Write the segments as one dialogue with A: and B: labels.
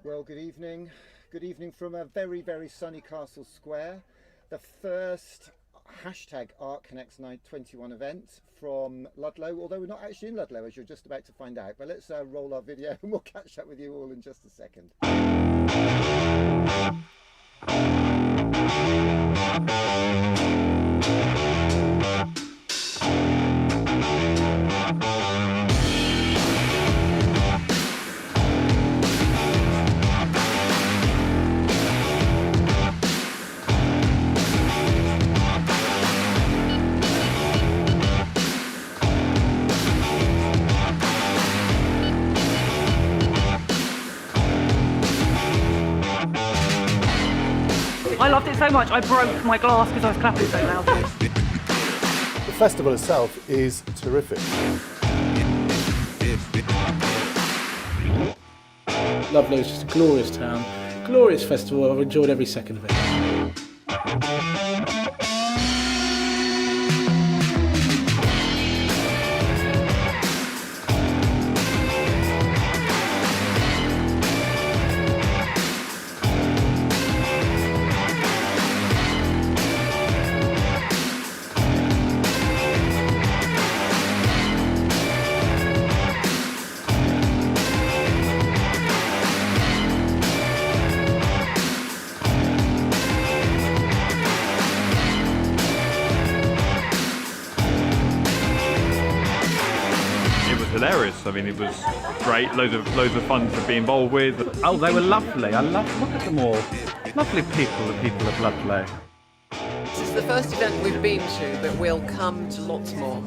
A: Well, good evening. Good evening from a very, very sunny Castle Square. The first hashtag Art Connects 921 event from Ludlow, although we're not actually in Ludlow, as you're just about to find out. But let's roll our video and we'll catch up with you all in just a second.
B: I loved it so much, I broke my glass because I was clapping so loudly.
C: The festival itself is terrific.
D: Ludlow is just a glorious town, glorious festival. I've enjoyed every second of it.
E: Hilarious. I mean, it was great. Loads of fun to be involved with.
F: Oh, they were lovely. Look at them all. Lovely people, the people of Ludlow.
G: This is the first event we've been to, but we'll come to lots more.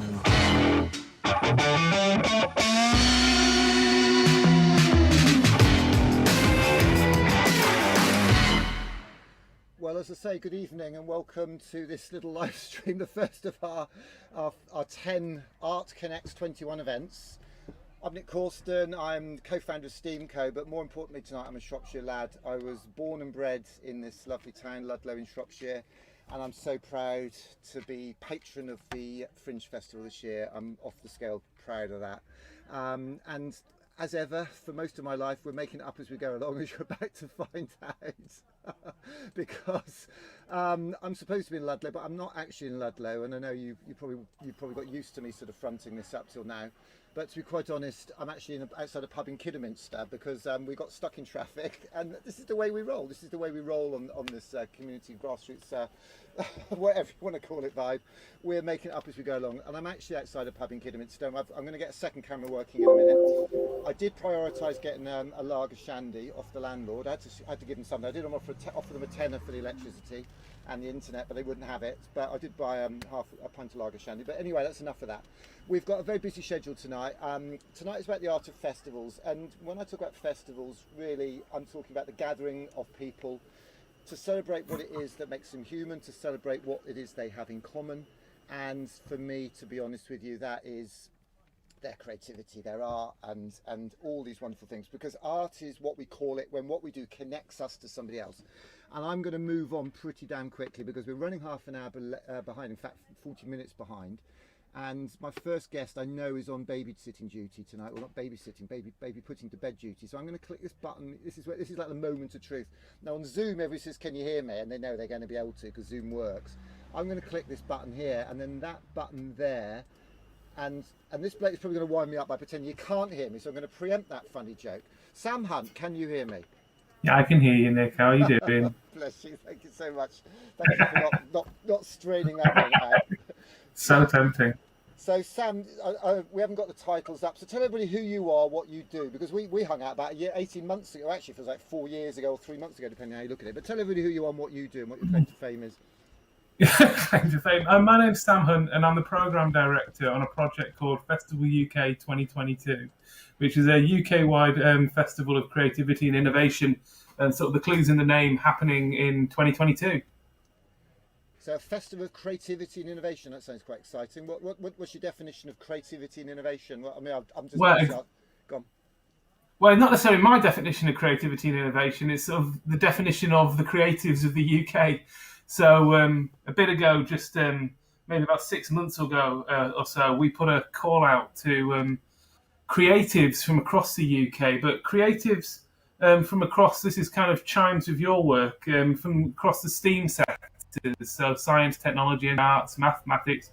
A: Well, as I say, good evening and welcome to this little live stream, the first of our 10 Art Connects 21 events. I'm Nick Corston, I'm co-founder of Steamco, but more importantly tonight I'm a Shropshire lad. I was born and bred in this lovely town, Ludlow in Shropshire, and I'm so proud to be patron of the Fringe Festival this year. I'm off the scale proud of that. And as ever, for most of my life, we're making it up as we go along, as you're about to find out. Because I'm supposed to be in Ludlow, but I'm not actually in Ludlow, and I know you've probably got used to me sort of fronting this up till now. But to be quite honest, I'm actually outside a pub in Kidderminster because we got stuck in traffic, and this is the way we roll. This is the way we roll on this community grassroots, whatever you want to call it, vibe. We're making it up as we go along, and I'm actually outside a pub in Kidderminster. I'm going to get a second camera working in a minute. I did prioritise getting a lager shandy off the landlord. I had to give them something. I did offer them a tenner for the electricity and the internet, but they wouldn't have it. But I did buy half a pint of lager shandy. But anyway, that's enough of that. We've got a very busy schedule tonight. Tonight is about the art of festivals, and when I talk about festivals, really, I'm talking about the gathering of people to celebrate what it is that makes them human, to celebrate what it is they have in common. And for me, to be honest with you, that is their creativity, their art, and all these wonderful things, because art is what we call it when what we do connects us to somebody else. And I'm going to move on pretty damn quickly because we're running half an hour behind, in fact 40 minutes behind, and my first guest I know is on babysitting duty tonight. Well, not babysitting, baby putting to bed duty. So I'm going to click this button. This is like the moment of truth. Now on Zoom everybody says, can you hear me? And they know they're going to be able to because Zoom works. I'm going to click this button here and then that button there. And this bloke is probably going to wind me up by pretending you can't hear me, so I'm going to preempt that funny joke. Sam Hunt, can you hear me?
H: Yeah, I can hear you, Nick. How are you doing?
A: Bless you, thank you so much. Thank you for not straining that one out.
H: So tempting.
A: So Sam, we haven't got the titles up, so tell everybody who you are, what you do, because we hung out about 18 months ago, actually it feels like 4 years ago or 3 months ago, depending on how you look at it. But tell everybody who you are and what you do and what your claim to fame is.
H: Claim to fame. My name's Sam Hunt, and I'm the programme director on a project called Festival UK 2022, which is a UK-wide festival of creativity and innovation, and sort of the clues in the name happening in 2022.
A: So a festival of creativity and innovation, that sounds quite exciting. What's your definition of creativity and innovation? Well, I mean, I'm just... Go on.
H: Well, not necessarily my definition of creativity and innovation, it's sort of the definition of the creatives of the UK. So a bit ago, just maybe about 6 months ago or so, we put a call out to creatives from across the UK, but creatives from across, this is kind of chimes with your work, from across the STEAM sectors, so science, technology and arts, mathematics,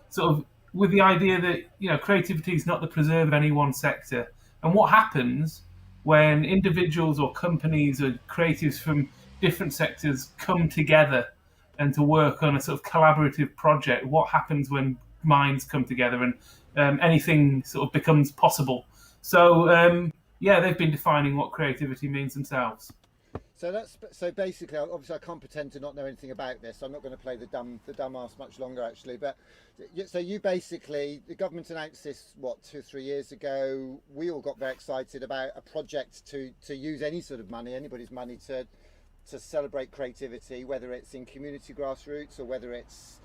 H: sort of with the idea that, you know, creativity is not the preserve of any one sector. And what happens when individuals or companies or creatives from different sectors come together and to work on a sort of collaborative project? What happens when minds come together and anything sort of becomes possible? So yeah, they've been defining what creativity means themselves.
A: So basically, obviously, I can't pretend to not know anything about this. So I'm not going to play the dumbass much longer, actually. But so you basically, the government announced this 2 or 3 years ago. We all got very excited about a project to use any sort of money, anybody's money, to celebrate creativity, whether it's in community grassroots or whether it's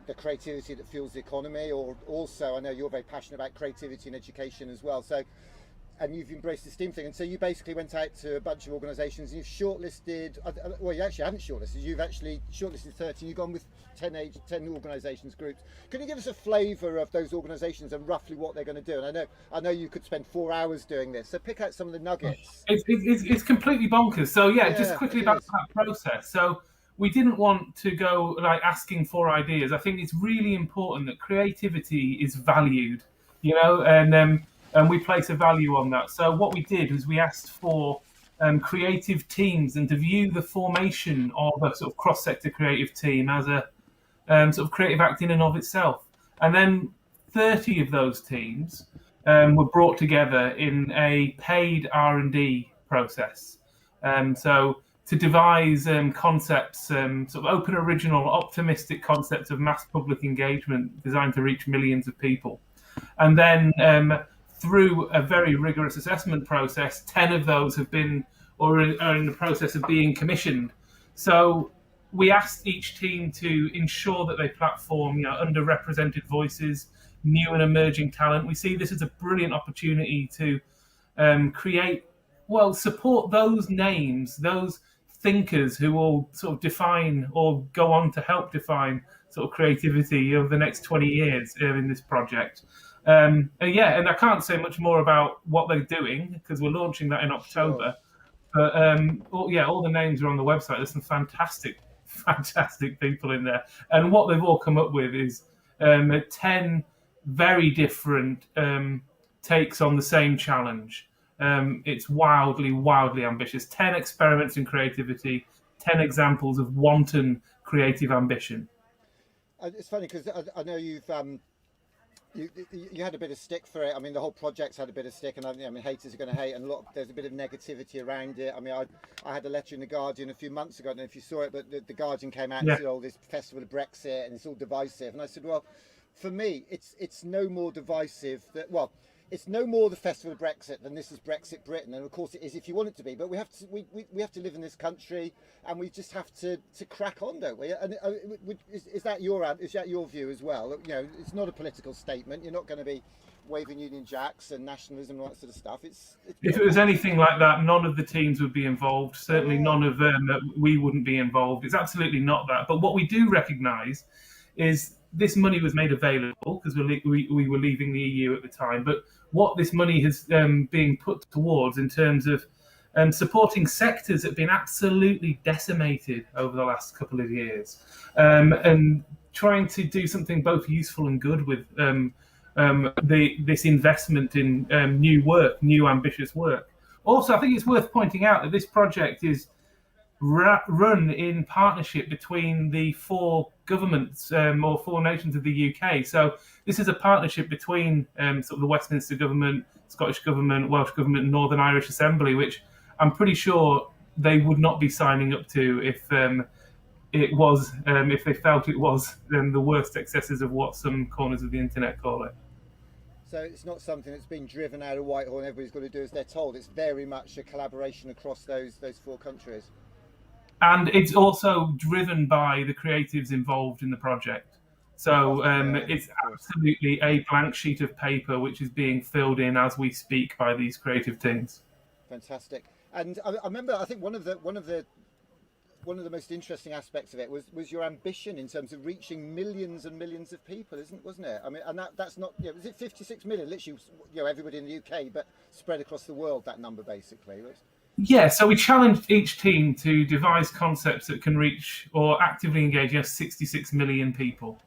A: the creativity that fuels the economy, or also, I know you're very passionate about creativity in education as well. So. And you've embraced the STEAM thing, and so you basically went out to a bunch of organisations and you've shortlisted. Well, you actually haven't shortlisted. You've actually shortlisted 30. You've gone with 10 organisations, groups. Can you give us a flavour of those organisations and roughly what they're going to do? And I know you could spend 4 hours doing this. So pick out some of the nuggets.
H: It's completely bonkers. So yeah, just quickly about that process. So we didn't want to go like asking for ideas. I think it's really important that creativity is valued, you know, and we place a value on that. So what we did was we asked for creative teams and to view the formation of a sort of cross-sector creative team as a sort of creative act in and of itself. And then 30 of those teams were brought together in a paid R&D process. So to devise concepts, sort of open, original, optimistic concepts of mass public engagement designed to reach millions of people. And then through a very rigorous assessment process, 10 of those have been or are in the process of being commissioned. So we asked each team to ensure that they platform, you know, underrepresented voices, new and emerging talent. We see this as a brilliant opportunity to support those names, those thinkers who will sort of define or go on to help define sort of creativity over the next 20 years in this project. And I can't say much more about what they're doing because we're launching that in October. Sure. But all the names are on the website. There's some fantastic people in there. And what they've all come up with is 10 very different takes on the same challenge. It's wildly ambitious. 10 experiments in creativity, 10 examples of wanton creative ambition.
A: It's funny because I know you've you had a bit of stick for it. I mean, the whole project's had a bit of stick, and I mean, haters are going to hate, and there's a bit of negativity around it. I mean, I had a letter in the Guardian a few months ago. I don't know if you saw it, but the Guardian came out and said, "Oh, this festival of Brexit, and it's all divisive." And I said, "Well, for me, it's no more divisive it's no more the festival of Brexit than this is Brexit Britain, and of course it is if you want it to be. But we have to live in this country, and we just have to crack on, don't we? And is that your view as well? You know, it's not a political statement. You're not going to be waving Union Jacks and nationalism and all that sort of stuff.
H: If it was anything like that, none of the teams would be involved. Certainly, none of them. We wouldn't be involved. It's absolutely not that. But what we do recognise is this money was made available because we were leaving the EU at the time. But what this money has been put towards in terms of supporting sectors that have been absolutely decimated over the last couple of years, and trying to do something both useful and good with this investment in new ambitious work. Also, I think it's worth pointing out that this project is run in partnership between the 4 governments or 4 nations of the UK. So this is a partnership between sort of the Westminster government, Scottish government, Welsh government, and Northern Irish Assembly, which I'm pretty sure they would not be signing up to if they felt it was the worst excesses of what some corners of the internet call it.
A: So it's not something that's been driven out of Whitehall and everybody's got to do as they're told. It's very much a collaboration across those 4 countries. And
H: it's also driven by the creatives involved in the project. So it's absolutely a blank sheet of paper which is being filled in as we speak by these creative teams.
A: Fantastic. And I remember, I think one of the most interesting aspects of it was your ambition in terms of reaching millions and millions of people, wasn't it? I mean, and that's not, was it 56 million? Literally, everybody in the UK, but spread across the world. That number basically was.
H: Yeah, so we challenged each team to devise concepts that can reach or actively engage 66 million people.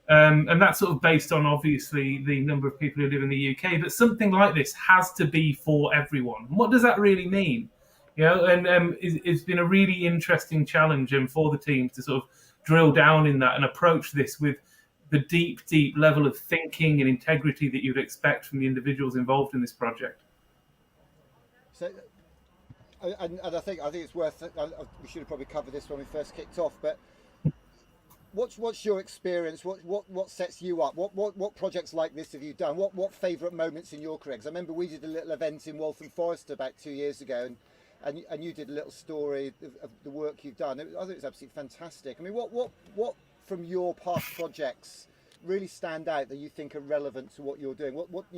H: And that's sort of based on obviously the number of people who live in the UK. But something like this has to be for everyone. And what does that really mean? And it's been a really interesting challenge for the teams to sort of drill down in that and approach this with the deep level of thinking and integrity that you'd expect from the individuals involved in this project.
A: So, and I think it's worth. We should have probably covered this when we first kicked off. But what's your experience? What sets you up? What projects like this have you done? What favourite moments in your career? Because I remember we did a little event in Waltham Forest about 2 years ago, and you did a little story of the work you've done. I thought it was absolutely fantastic. I mean, what from your past projects really stand out that you think are relevant to what you're doing? What what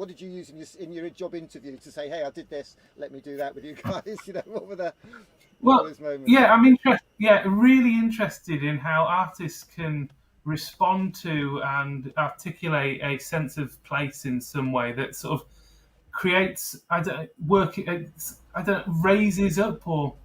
A: did you use in your job interview to say, hey, I did this, let me do that with you guys? What were those moments?
H: Yeah, I'm really interested in how artists can respond to and articulate a sense of place in some way that sort of creates raises up or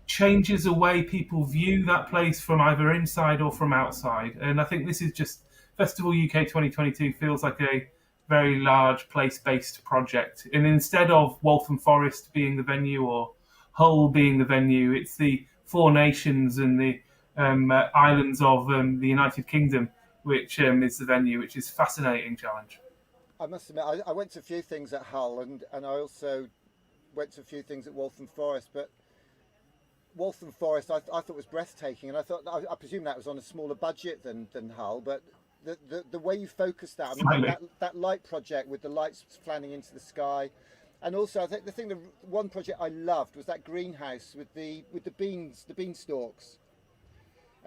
H: changes the way people view that place from either inside or from outside. And I think this is just Festival UK 2022 feels like a very large place-based project. And instead of Waltham Forest being the venue or Hull being the venue, it's the Four Nations and the islands of the United Kingdom, which is the venue, which is a fascinating challenge.
A: I must admit, I went to a few things at Hull, and I also went to a few things at Waltham Forest, but Waltham Forest I thought was breathtaking, and I presume that was on a smaller budget than Hull, but the way you focused that, I mean, that light project with the lights flanning into the sky, and also I think the one project I loved was that greenhouse with the beanstalks.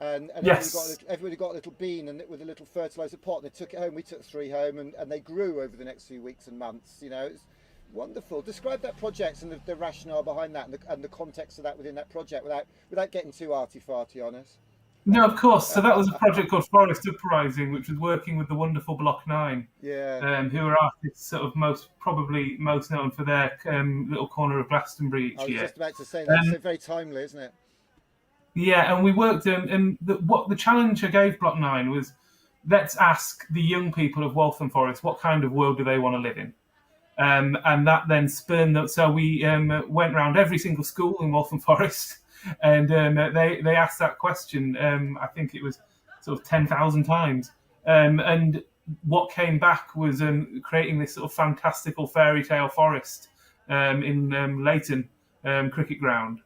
A: And
H: yes.
A: everybody got a little bean and with a little fertilizer pot, and they took it home. We took 3 home, and they grew over the next few weeks and months. It's wonderful. Describe that project and the rationale behind that, and the context of that within that project, without getting too arty-farty on us.
H: No, of course. So that was a project called Forest Uprising, which was working with the wonderful Block 9, who are artists sort of probably most known for their little corner of Glastonbury each year.
A: I was just about to say that's very timely, isn't it?
H: Yeah, and we worked and what the challenge I gave Block 9 was, let's ask the young people of Waltham Forest what kind of world do they want to live in. And that then spurned that. So we went around every single school in Waltham Forest, and they asked that question. I think it was sort of 10,000 times. And what came back was creating this sort of fantastical fairy tale forest in Leighton cricket ground,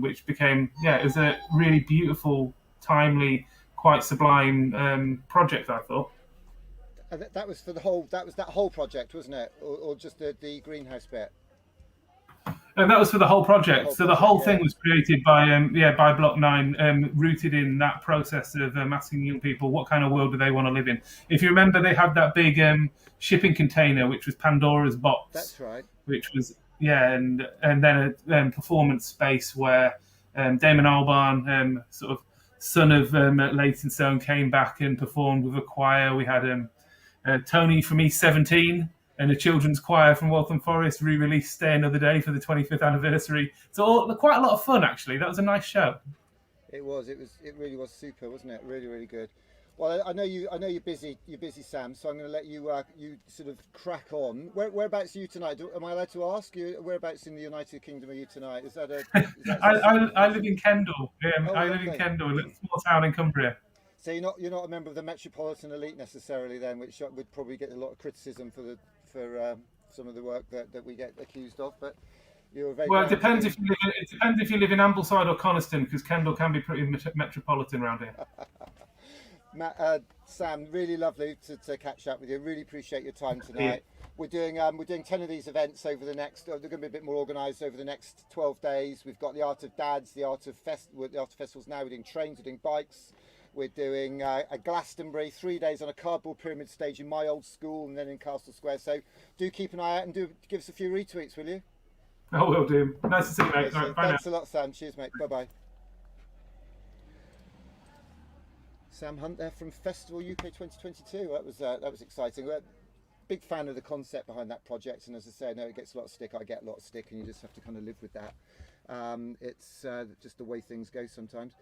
H: which became it was a really beautiful, timely, quite sublime project, I thought.
A: That was for the whole. That was that whole project, wasn't it, or just the greenhouse bit?
H: And that was for the whole project. So the whole thing was created by Block 9, rooted in that process of asking young people what kind of world do they want to live in. If you remember, they had that big shipping container, which was Pandora's box.
A: That's right.
H: Which was and then a performance space where Damon Albarn, sort of son of Leytonstone, came back and performed with a choir. We had Tony from East 17 and a children's choir from Waltham Forest re-released Stay Another Day for the 25th anniversary. So quite a lot of fun, actually. That was a nice show.
A: It was. It really was super, wasn't it? Really, really good. Well, I know you're busy. You're busy, Sam. So I'm going to let you you sort of crack on. Whereabouts are you tonight? Am I allowed to ask you? Whereabouts in the United Kingdom are you tonight? Is that
H: I live in Kendal. I live
A: lovely.
H: in Kendal, a small town in Cumbria.
A: So you're not a member of the metropolitan elite necessarily, then, which would probably get a lot of criticism for some of the work that we get accused of, but.
H: Well, it depends if you live in Ambleside or Coniston, because Kendal can be pretty metropolitan around here.
A: Matt, Sam, really lovely to catch up with you. Really appreciate your time tonight. Yeah. We're doing 10 of these events over the next. They're going to be a bit more organised over the next 12 days. We've got the Art of Dads, the Art of Festivals now. We're doing trains, we're doing bikes. We're doing a Glastonbury, 3 days on a cardboard pyramid stage in my old school, and then in Castle Square. So do keep an eye out and do give us a few retweets, will you?
H: I will do. Nice to see you, mate.
A: Okay,
H: right, bye
A: thanks
H: now.
A: a lot, Sam. Cheers, mate. Bye-bye. Sam Hunt there from Festival UK 2022. That was exciting. big fan of the concept behind that project, and as I say, I know it gets a lot of stick, I get a lot of stick, and you just have to kind of live with that. It's just the way things go sometimes.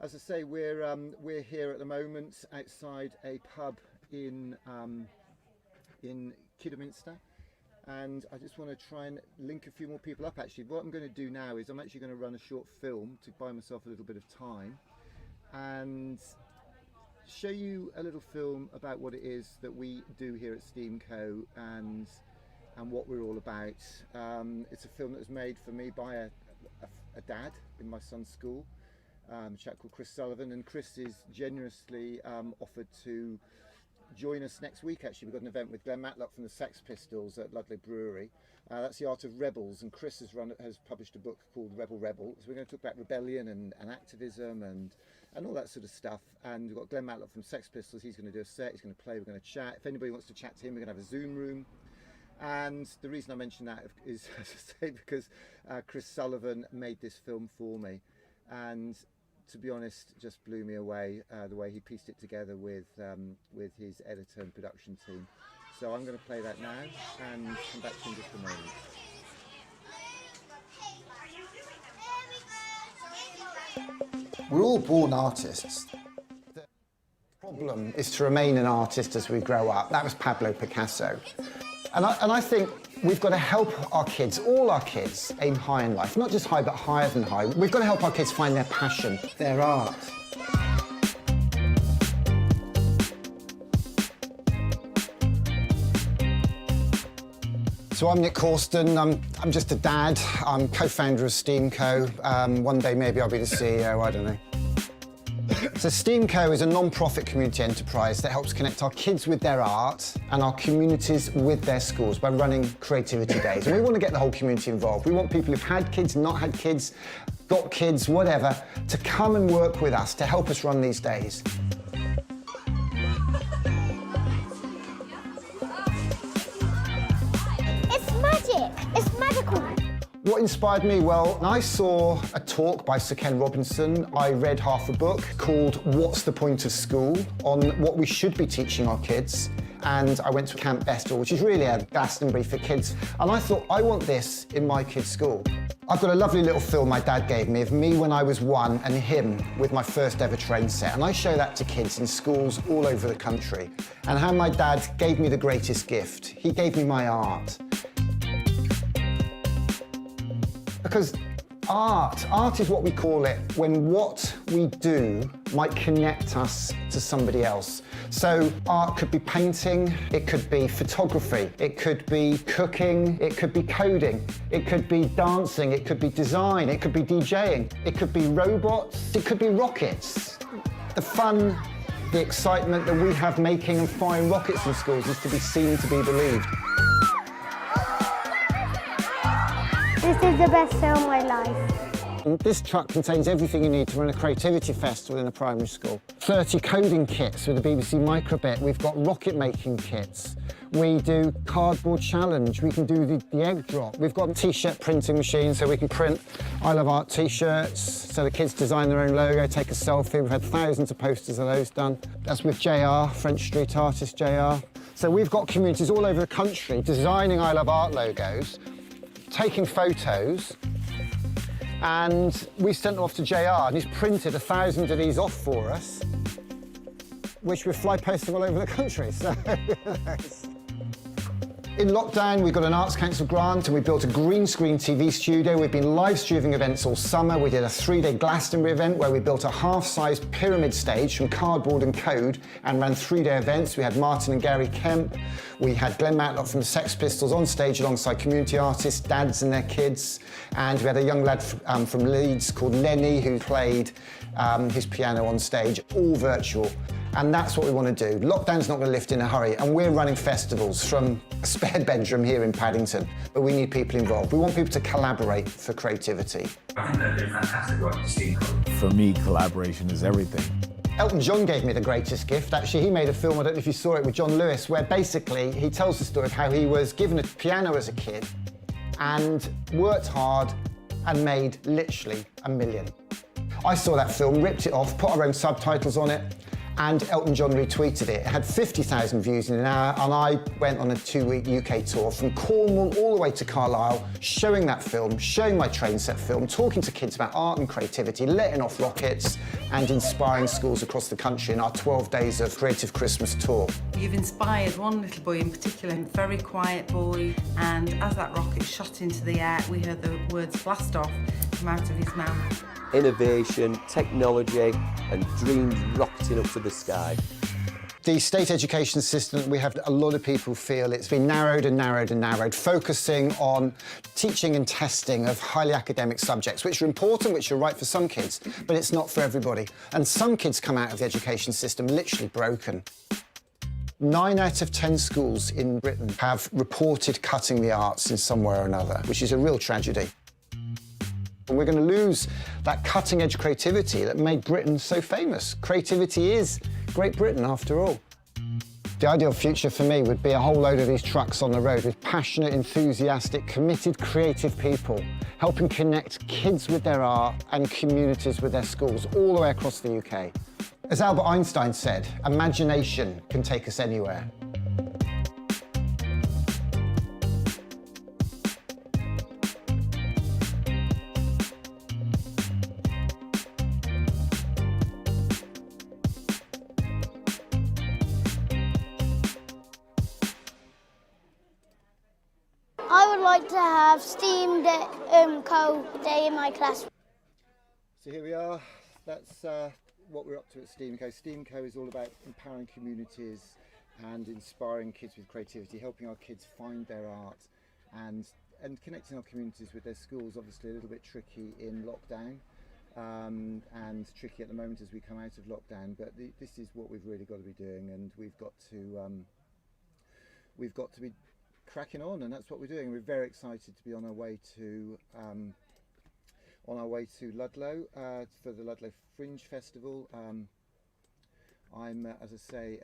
A: As I say, we're here at the moment outside a pub in Kidderminster, and I just want to try and link a few more people up. Actually, what I'm going to do now is I'm actually going to run a short film to buy myself a little bit of time and show you a little film about what it is that we do here at Steamco and what we're all about. It's a film that was made for me by a dad in my son's school, a chap called Chris Sullivan, and Chris is generously offered to join us next week. Actually, we've got an event with Glenn Matlock from the Sex Pistols at Ludlow Brewery. That's The Art of Rebels, and Chris has published a book called Rebel. So we're going to talk about rebellion and activism and all that sort of stuff. And we've got Glenn Matlock from Sex Pistols. He's going to do a set, he's going to play, we're going to chat. If anybody wants to chat to him, we're going to have a Zoom room. And the reason I mention that is, as I say, because Chris Sullivan made this film for me, and to be honest, just blew me away the way he pieced it together with his editor and production team. So I'm going to play that now and come back to you in just a moment.
I: We're all born artists. The problem is to remain an artist as we grow up. That was Pablo Picasso. And I think we've got to help our kids, all our kids, aim high in life. Not just high, but higher than high. We've got to help our kids find their passion, their art. So I'm Nick Corsten, I'm just a dad, I'm co-founder of Steamco. One day maybe I'll be the CEO, I don't know. So Steamco is a non-profit community enterprise that helps connect our kids with their art and our communities with their schools by running creativity days. And we want to get the whole community involved. We want people who've had kids, not had kids, got kids, whatever, to come and work with us to help us run these days.
J: It's magical.
I: What inspired me? Well, I saw a talk by Sir Ken Robinson. I read half a book called What's the Point of School? On what we should be teaching our kids. And I went to Camp Bestel, which is really a Glastonbury for kids. And I thought, I want this in my kids' school. I've got a lovely little film my dad gave me of me when I was 1 and him with my first ever train set. And I show that to kids in schools all over the country. And how my dad gave me the greatest gift. He gave me my art. Because art is what we call it when what we do might connect us to somebody else. So art could be painting, it could be photography, it could be cooking, it could be coding, it could be dancing, it could be design, it could be DJing, it could be robots, it could be rockets. The fun, the excitement that we have making and firing rockets in schools is to be seen, to be believed.
J: This is the best day of my life.
I: This truck contains everything you need to run a creativity festival in a primary school. 30 coding kits with the BBC Microbit. We've got rocket making kits. We do cardboard challenge. We can do the egg drop. We've got a t-shirt printing machine so we can print I Love Art t-shirts. So the kids design their own logo, take a selfie. We've had thousands of posters of those done. That's with JR, French street artist JR. So we've got communities all over the country designing I Love Art logos, taking photos, and we sent them off to JR, and he's printed 1,000 of these off for us, which we're fly posting all over the country. So in lockdown, we got an Arts Council grant and we built a green screen TV studio. We've been live streaming events all summer. We did a 3-day Glastonbury event where we built a half-sized pyramid stage from cardboard and code and ran 3-day events. We had Martin and Gary Kemp. We had Glenn Matlock from the Sex Pistols on stage alongside community artists, dads and their kids. And we had a young lad from Leeds called Lenny who played his piano on stage, all virtual. And that's what we want to do. Lockdown's not going to lift in a hurry, and we're running festivals from a spare bedroom here in Paddington, but we need people involved. We want people to collaborate for creativity.
K: I think they're doing fantastic work at Steamco.
L: For me, collaboration is everything.
I: Elton John gave me the greatest gift. Actually, he made a film, I don't know if you saw it, with John Lewis, where basically he tells the story of how he was given a piano as a kid and worked hard and made literally $1 million. I saw that film, ripped it off, put our own subtitles on it, and Elton John retweeted it. It had 50,000 views in an hour, and I went on a 2-week UK tour from Cornwall all the way to Carlisle, showing that film, showing my train set film, talking to kids about art and creativity, letting off rockets, and inspiring schools across the country in our 12 days of Creative Christmas tour.
M: You've inspired one little boy in particular, a very quiet boy, and as that rocket shot into the air, we heard the words blast off come out of his mouth.
N: Innovation, technology and dreams rocketing up to the sky.
I: The state education system, we have a lot of people feel it's been narrowed and narrowed and narrowed, focusing on teaching and testing of highly academic subjects, which are important, which are right for some kids, but it's not for everybody. And some kids come out of the education system literally broken. 9 out of 10 schools in Britain have reported cutting the arts in some way or another, which is a real tragedy. And we're going to lose that cutting-edge creativity that made Britain so famous. Creativity is Great Britain, after all. The ideal future for me would be a whole load of these trucks on the road with passionate, enthusiastic, committed, creative people, helping connect kids with their art and communities with their schools all the way across the UK. As Albert Einstein said, imagination can take us anywhere.
J: I would like to have STEAM Co day in my class.
A: So here we are. That's what we're up to at STEAM Co. STEAM Co is all about empowering communities and inspiring kids with creativity, helping our kids find their art and connecting our communities with their schools. Obviously a little bit tricky in lockdown and tricky at the moment as we come out of lockdown, but this is what we've really got to be doing, and we've got to be cracking on, and that's what we're doing. We're very excited to be on our way to Ludlow for the Ludlow Fringe Festival. I'm, as I say,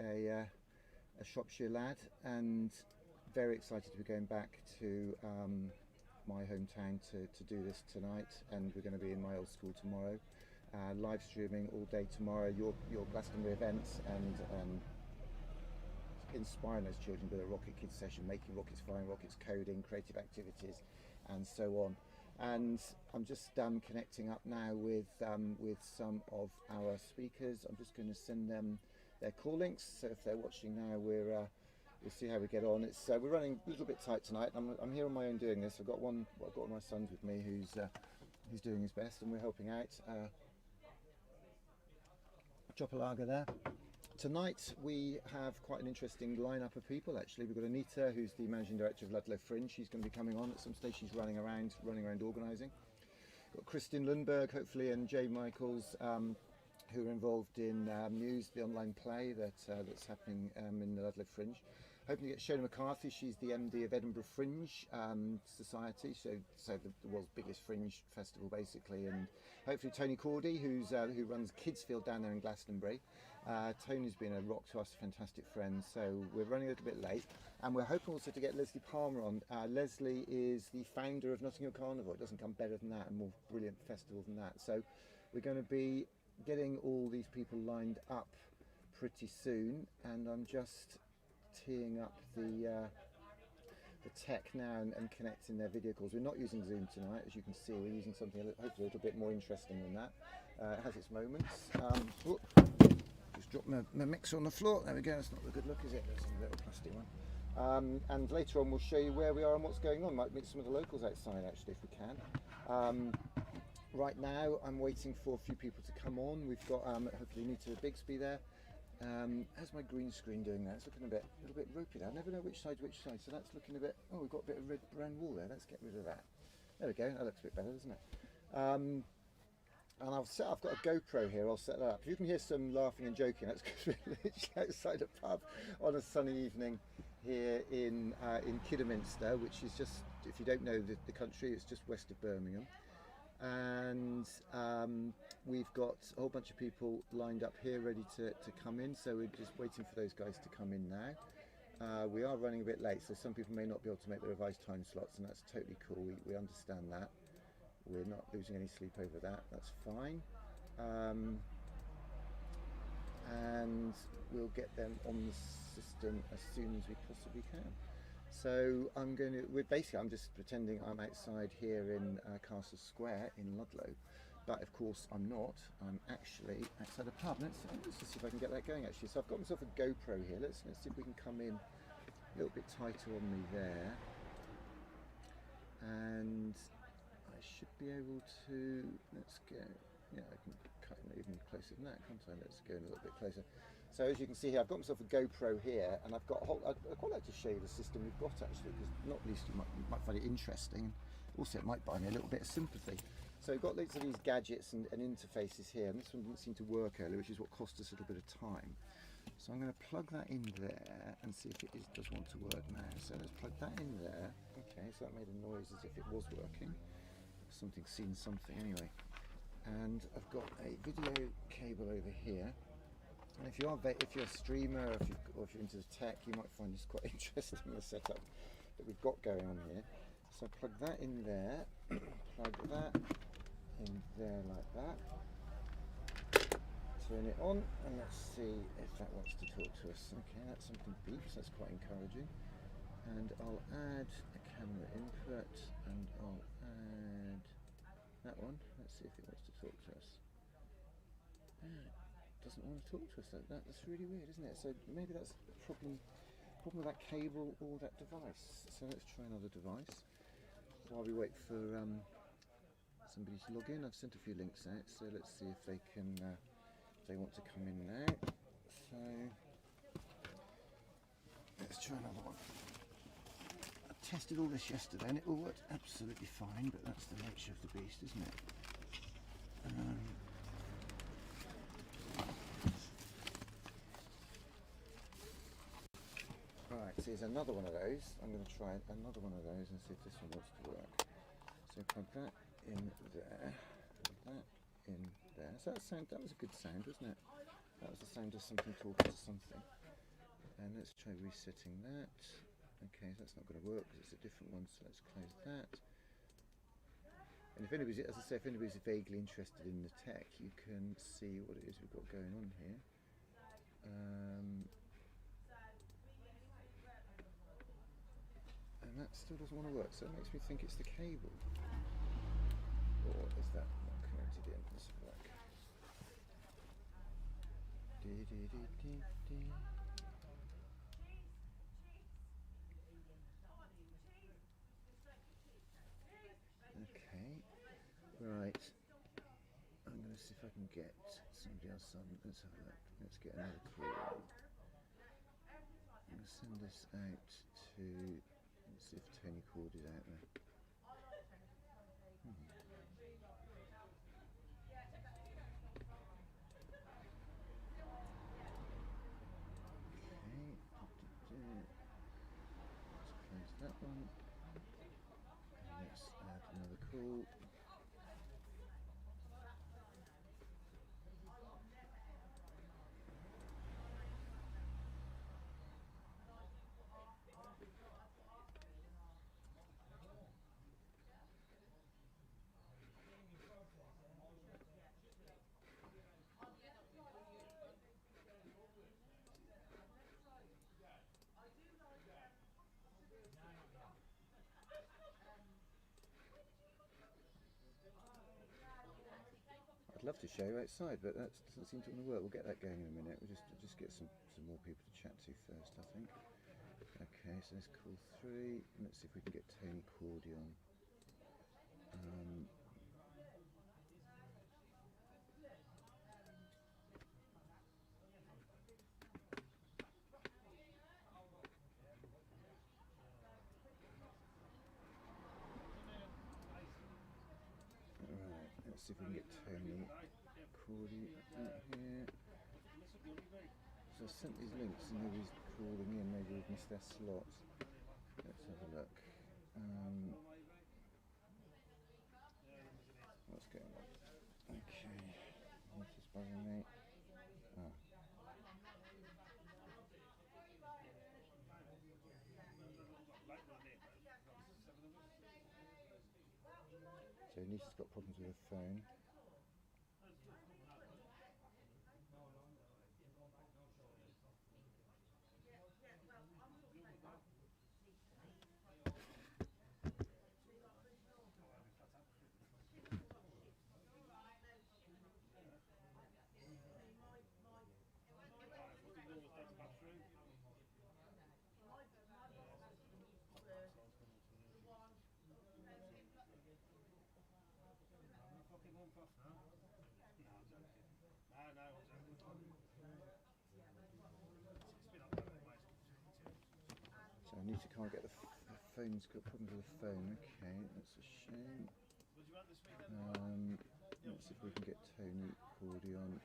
A: a Shropshire lad, and very excited to be going back to my hometown to do this tonight, and we're going to be in my old school tomorrow, live streaming all day tomorrow your Glastonbury events, and inspiring those children with a Rocket Kids session, making rockets, flying rockets, coding, creative activities and so on. And I'm just connecting up now with some of our speakers. I'm just going to send them their call links, so if they're watching now, we'll see how we get on. It's we're running a little bit tight tonight. I'm here on my own doing this. I've got one of my sons with me who's doing his best, and we're helping out. Drop a lager there. Tonight we have quite an interesting lineup of people. Actually, we've got Anita, who's the managing director of Ludlow Fringe. She's going to be coming on at some stage. She's running around organising. Got Kristin Lundberg, hopefully, and Jay Michaels, who are involved in Muse, the online play that's happening in the Ludlow Fringe. Hoping to get Shona McCarthy. She's the MD of Edinburgh Fringe Society, so the world's biggest fringe festival, basically. And hopefully Tony Cordy, who runs Kidsfield down there in Glastonbury. Tony's been a rock to us, a fantastic friend, so we're running a little bit late, and we're hoping also to get Leslie Palmer on. Leslie is the founder of Notting Hill Carnival. It doesn't come better than that, a more brilliant festival than that. So we're going to be getting all these people lined up pretty soon, and I'm just teeing up the tech now and connecting their video calls. We're not using Zoom tonight, as you can see. We're using something hopefully a little bit more interesting than that. It has its moments. Just dropped my mixer on the floor. There we go. That's not a good look, is it? There's a little plastic one. And later on we'll show you where we are and what's going on. Might meet some of the locals outside, actually, if we can. Right now I'm waiting for a few people to come on. We've got hopefully Anita Bigsby there. How's my green screen doing there? It's looking a little bit ropey there. I never know which side's which side, so that's looking a bit. Oh, we've got a bit of red brown wool there. Let's get rid of that. There we go. That looks a bit better, doesn't it? And I've got a GoPro here. I'll set that up. If you can hear some laughing and joking, that's because we're literally outside a pub on a sunny evening here in Kidderminster, which is just, if you don't know the country, it's just west of Birmingham. And we've got a whole bunch of people lined up here ready to come in, so we're just waiting for those guys to come in now. We are running a bit late, so some people may not be able to make the revised time slots, and that's totally cool. We understand that. We're not losing any sleep over that. That's fine. and we'll get them on the system as soon as we possibly can. So I'm just pretending I'm outside here in Castle Square in Ludlow, but of course I'm not. I'm actually outside a pub. Let's just see if I can get that going actually. So I've got myself a GoPro here. Let's see if we can come in a little bit tighter on me there, and I should be able to. Let's go. Yeah, I can cut in even closer than that, can't I? Let's go in a little bit closer. So as you can see here, I've got myself a GoPro here, and I've got a whole. I'd quite like to show you the system we've got actually, because not least you might find it interesting. Also, it might buy me a little bit of sympathy. So we've got lots of these gadgets and interfaces here, and this one didn't seem to work earlier, which is what cost us a little bit of time. So I'm going to plug that in there and see if it does want to work now. So let's plug that in there. Okay, so that made a noise as if it was working. Something seen something anyway. And I've got a video cable over here. And if you're a streamer or if you're into the tech, you might find this quite interesting, the setup that we've got going on here. So plug that in there, plug that in there like that. Turn it on, and let's see if that wants to talk to us. Okay, that's something beeps, that's quite encouraging. And I'll add a camera input, and I'll add that one. Let's see if it wants to talk to us. It doesn't want to talk to us like that. That's really weird, isn't it? So maybe that's the problem with that cable or that device. So let's try another device while we wait for somebody to log in. I've sent a few links out, so let's see if they can. They want to come in now. So let's try another one. I tested all this yesterday and it all worked absolutely fine, but that's the nature of the beast, isn't it? Right, so here's another one of those. I'm going to try another one of those and see if this one wants to work. So plug that in there, that in there. So that was a good sound, wasn't it? That was the sound of something talking to something. And let's try resetting that. Okay, so that's not going to work because it's a different one, so let's close that. And if anybody's, as I say, if anybody's vaguely interested in the tech, you can see what it is we've got going on here. And that still doesn't want to work, so it makes me think it's the cable. Or is that not connected in? Let's have a look. Okay, right. I'm going to see if I can get somebody else on. Let's have a look. Let's get another call. I'm going to send this out to. Let's see if Tony Cord is out there. Let's close that one. And let's add another call. I'd love to show you outside, but that doesn't seem to want to work. We'll get that going in a minute. We'll just get some more people to chat to first, I think. Okay, so let's call 3. Let's see if we can get Tony Cordy on. Let's see if we can get Tony Cordy out here. So I sent these links and nobody's calling in, maybe we've missed their slots. Let's have a look. What's going on? Okay, this is buzzing me. So Nisha's got problems with her phone. computer can't get the phone's got problems with the phone. Okay, that's a shame. Let's see if we can get Tony Cordy on.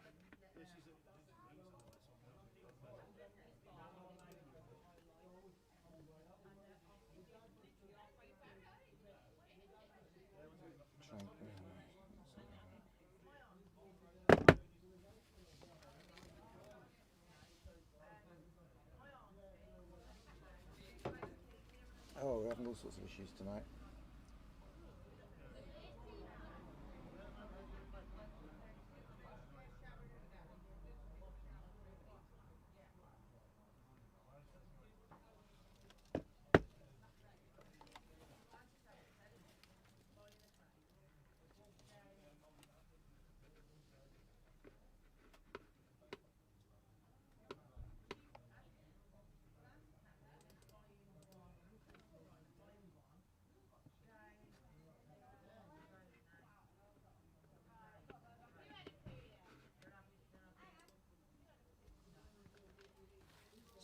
A: Oh, we're having all sorts of issues tonight.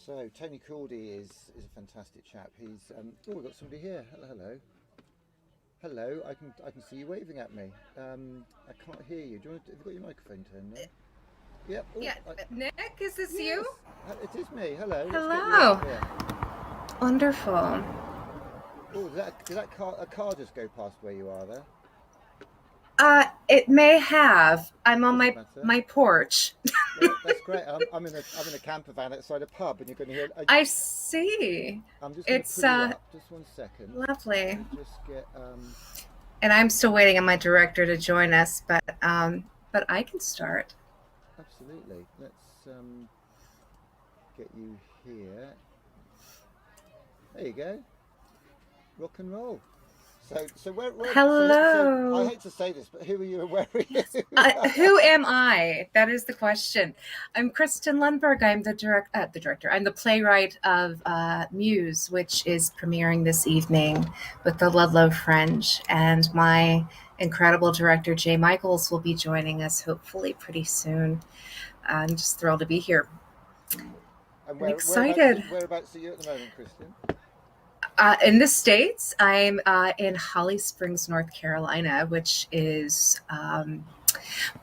A: So Tony Cordy is a fantastic chap. He's oh, we've got somebody here. Hello. I can see you waving at me. I can't hear you. Do you want to, have you got your microphone turned there? Yep. Oh,
O: yeah. Nick, is this
A: yes,
O: you?
A: It is me. Hello.
O: Hello. Wonderful.
A: Oh, did a car just go past where you are there?
O: It may have. I'm on my porch.
A: Yeah, that's great. I'm in a camper van outside a pub, and you're going to hear.
O: I see.
A: I'm just going to put you up. Just 1 second.
O: Lovely.
A: Just get.
O: And I'm still waiting on my director to join us, but I can start.
A: Absolutely. Let's get you here. There you go. Rock and roll. So where
O: hello.
A: So I hate to say this, but who are you and where are you?
O: Who am I? That is the question. I'm Kristen Lundberg. I'm the director. I'm the playwright of Muse, which is premiering this evening with the Ludlow Fringe. And my incredible director, Jay Michaels, will be joining us hopefully pretty soon. I'm just thrilled to be here.
A: And
O: I'm excited.
A: Whereabouts are you at the moment, Kristen?
O: In the States, I'm in Holly Springs, North Carolina, which is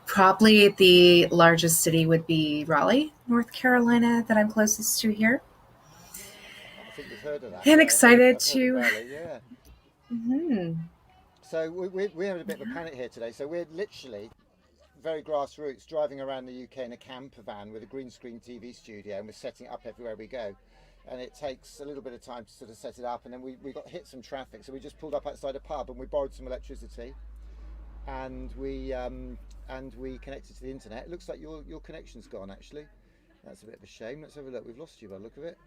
O: probably the largest city would be Raleigh, North Carolina, that I'm closest to here.
A: I think we've heard of that.
O: And excited to...
A: Raleigh, yeah.
O: Mm-hmm.
A: So we're having a bit of a panic here today. So we're literally very grassroots, driving around the UK in a camper van with a green screen TV studio, and we're setting it up everywhere we go. And it takes a little bit of time to sort of set it up, and then we got hit some traffic, so we just pulled up outside a pub and we borrowed some electricity, and we connected to the internet. It looks like your connection's gone, actually. That's a bit of a shame. Let's have a look. We've lost you by the look of it.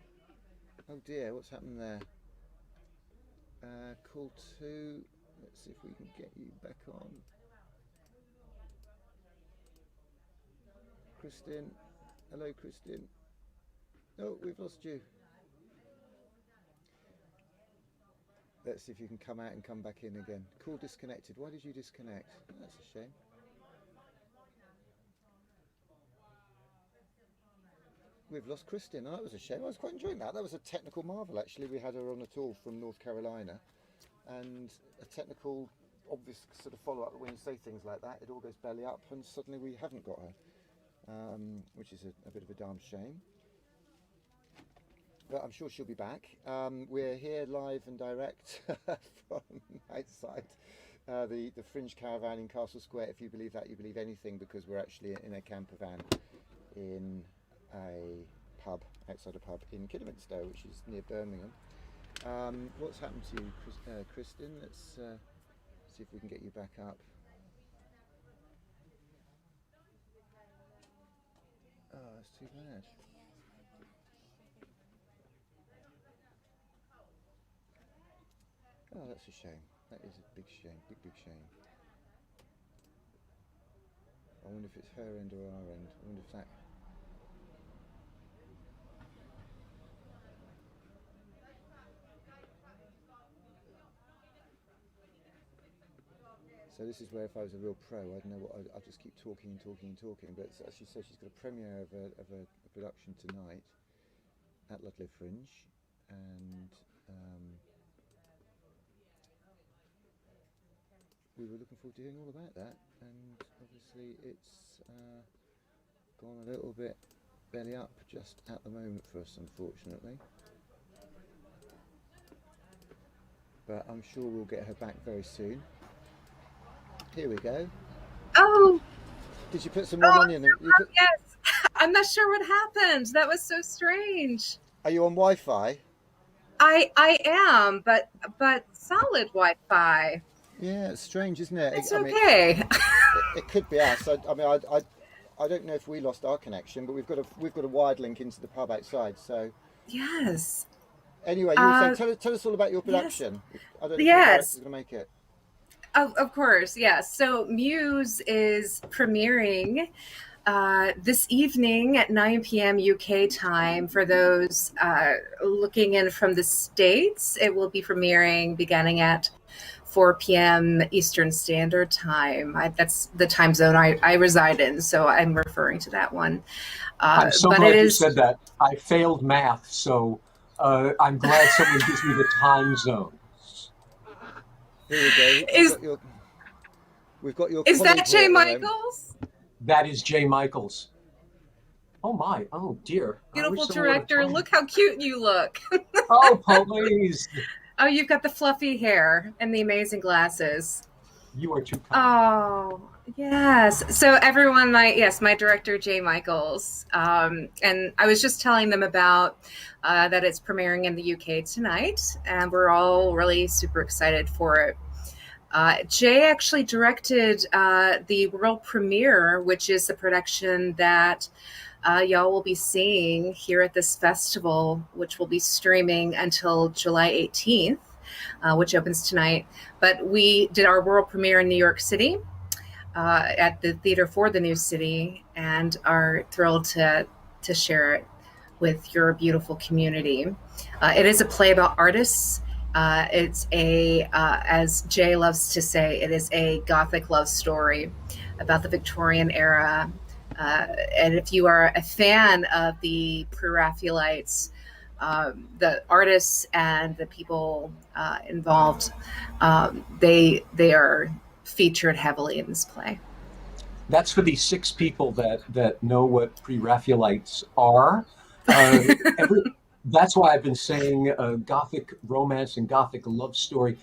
A: Oh dear, what's happened there? Call 2. Let's see if we can get you back on. Kristen. Hello, Kristen. Oh, we've lost you. Let's see if you can come out and come back in again. Call disconnected. Why did you disconnect? That's a shame. We've lost Kristen. Oh, that was a shame. I was quite enjoying that. That was a technical marvel, actually. We had her on at all from North Carolina. And a technical, obvious sort of follow-up. When you say things like that, it all goes belly up, and suddenly we haven't got her, which is a bit of a darn shame. But I'm sure she'll be back. We're here live and direct from outside the Fringe Caravan in Castle Square. If you believe that, you believe anything, because we're actually in a camper van in a pub, outside a pub in Kidderminster, which is near Birmingham. What's happened to you, Kristen? Let's see if we can get you back up. Oh, that's too bad. Oh, that's a shame. That is a big shame. Big shame. I wonder if it's her end or our end. I wonder if that... So this is where, if I was a real pro, I'd know what I'd just keep talking. But as she said, she's got a premiere of a production tonight at Ludlow Fringe, and we were looking forward to hearing all about that, and obviously it's gone a little bit belly up just at the moment for us, unfortunately. But I'm sure we'll get her back very soon. Here we go.
O: Oh!
A: Did you put some more money in it?
O: Yes. I'm not sure what happened. That was so strange.
A: Are you on Wi-Fi?
O: I am, but solid Wi-Fi.
A: Yeah, it's strange, isn't it?
O: It's okay.
A: It could be us. I don't know if we lost our connection, but we've got a wired link into the pub outside. So
O: yes.
A: Anyway, you were saying, tell us all about your production.
O: Yes.
A: I don't know if you're going to make it.
O: Of course, yes. So Muse is premiering this evening at 9 p.m. UK time. For those looking in from the States, it will be premiering beginning at 4 p.m. Eastern Standard Time. That's the time zone I reside in, so I'm referring to that one.
P: I'm so glad you said that. I failed math, so I'm glad someone gives me the time zone.
A: Here we go. We've got your.
O: Is that Jay Michaels?
P: That is Jay Michaels. Oh my! Oh dear!
O: Beautiful director. Look how cute you look.
P: Oh please!
O: Oh, you've got the fluffy hair and the amazing glasses.
P: You are too kind.
O: Oh yes. So everyone, my director Jay Michaels, and I was just telling them about that it's premiering in the UK tonight, and we're all really super excited for it. Jay actually directed the world premiere, which is the production that y'all will be seeing here at this festival, which will be streaming until July 18th, which opens tonight. But we did our world premiere in New York City at the Theater for the New City, and are thrilled to share it with your beautiful community. It is a play about artists. It's as Jay loves to say, it is a Gothic love story about the Victorian era. And if you are a fan of the Pre-Raphaelites, the artists and the people involved, they are featured heavily in this play.
P: That's for the 6 people that know what Pre-Raphaelites are. That's why I've been saying Gothic romance and Gothic love story.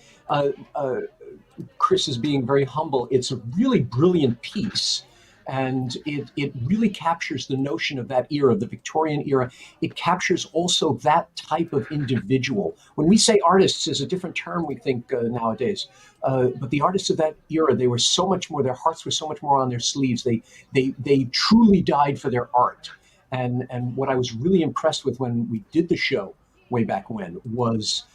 P: Chris is being very humble. It's a really brilliant piece, and it really captures the notion of that era, the Victorian era. It captures also that type of individual. When we say artists is a different term, we think nowadays. But the artists of that era, they were so much more, their hearts were so much more on their sleeves. They truly died for their art. And what I was really impressed with when we did the show way back when was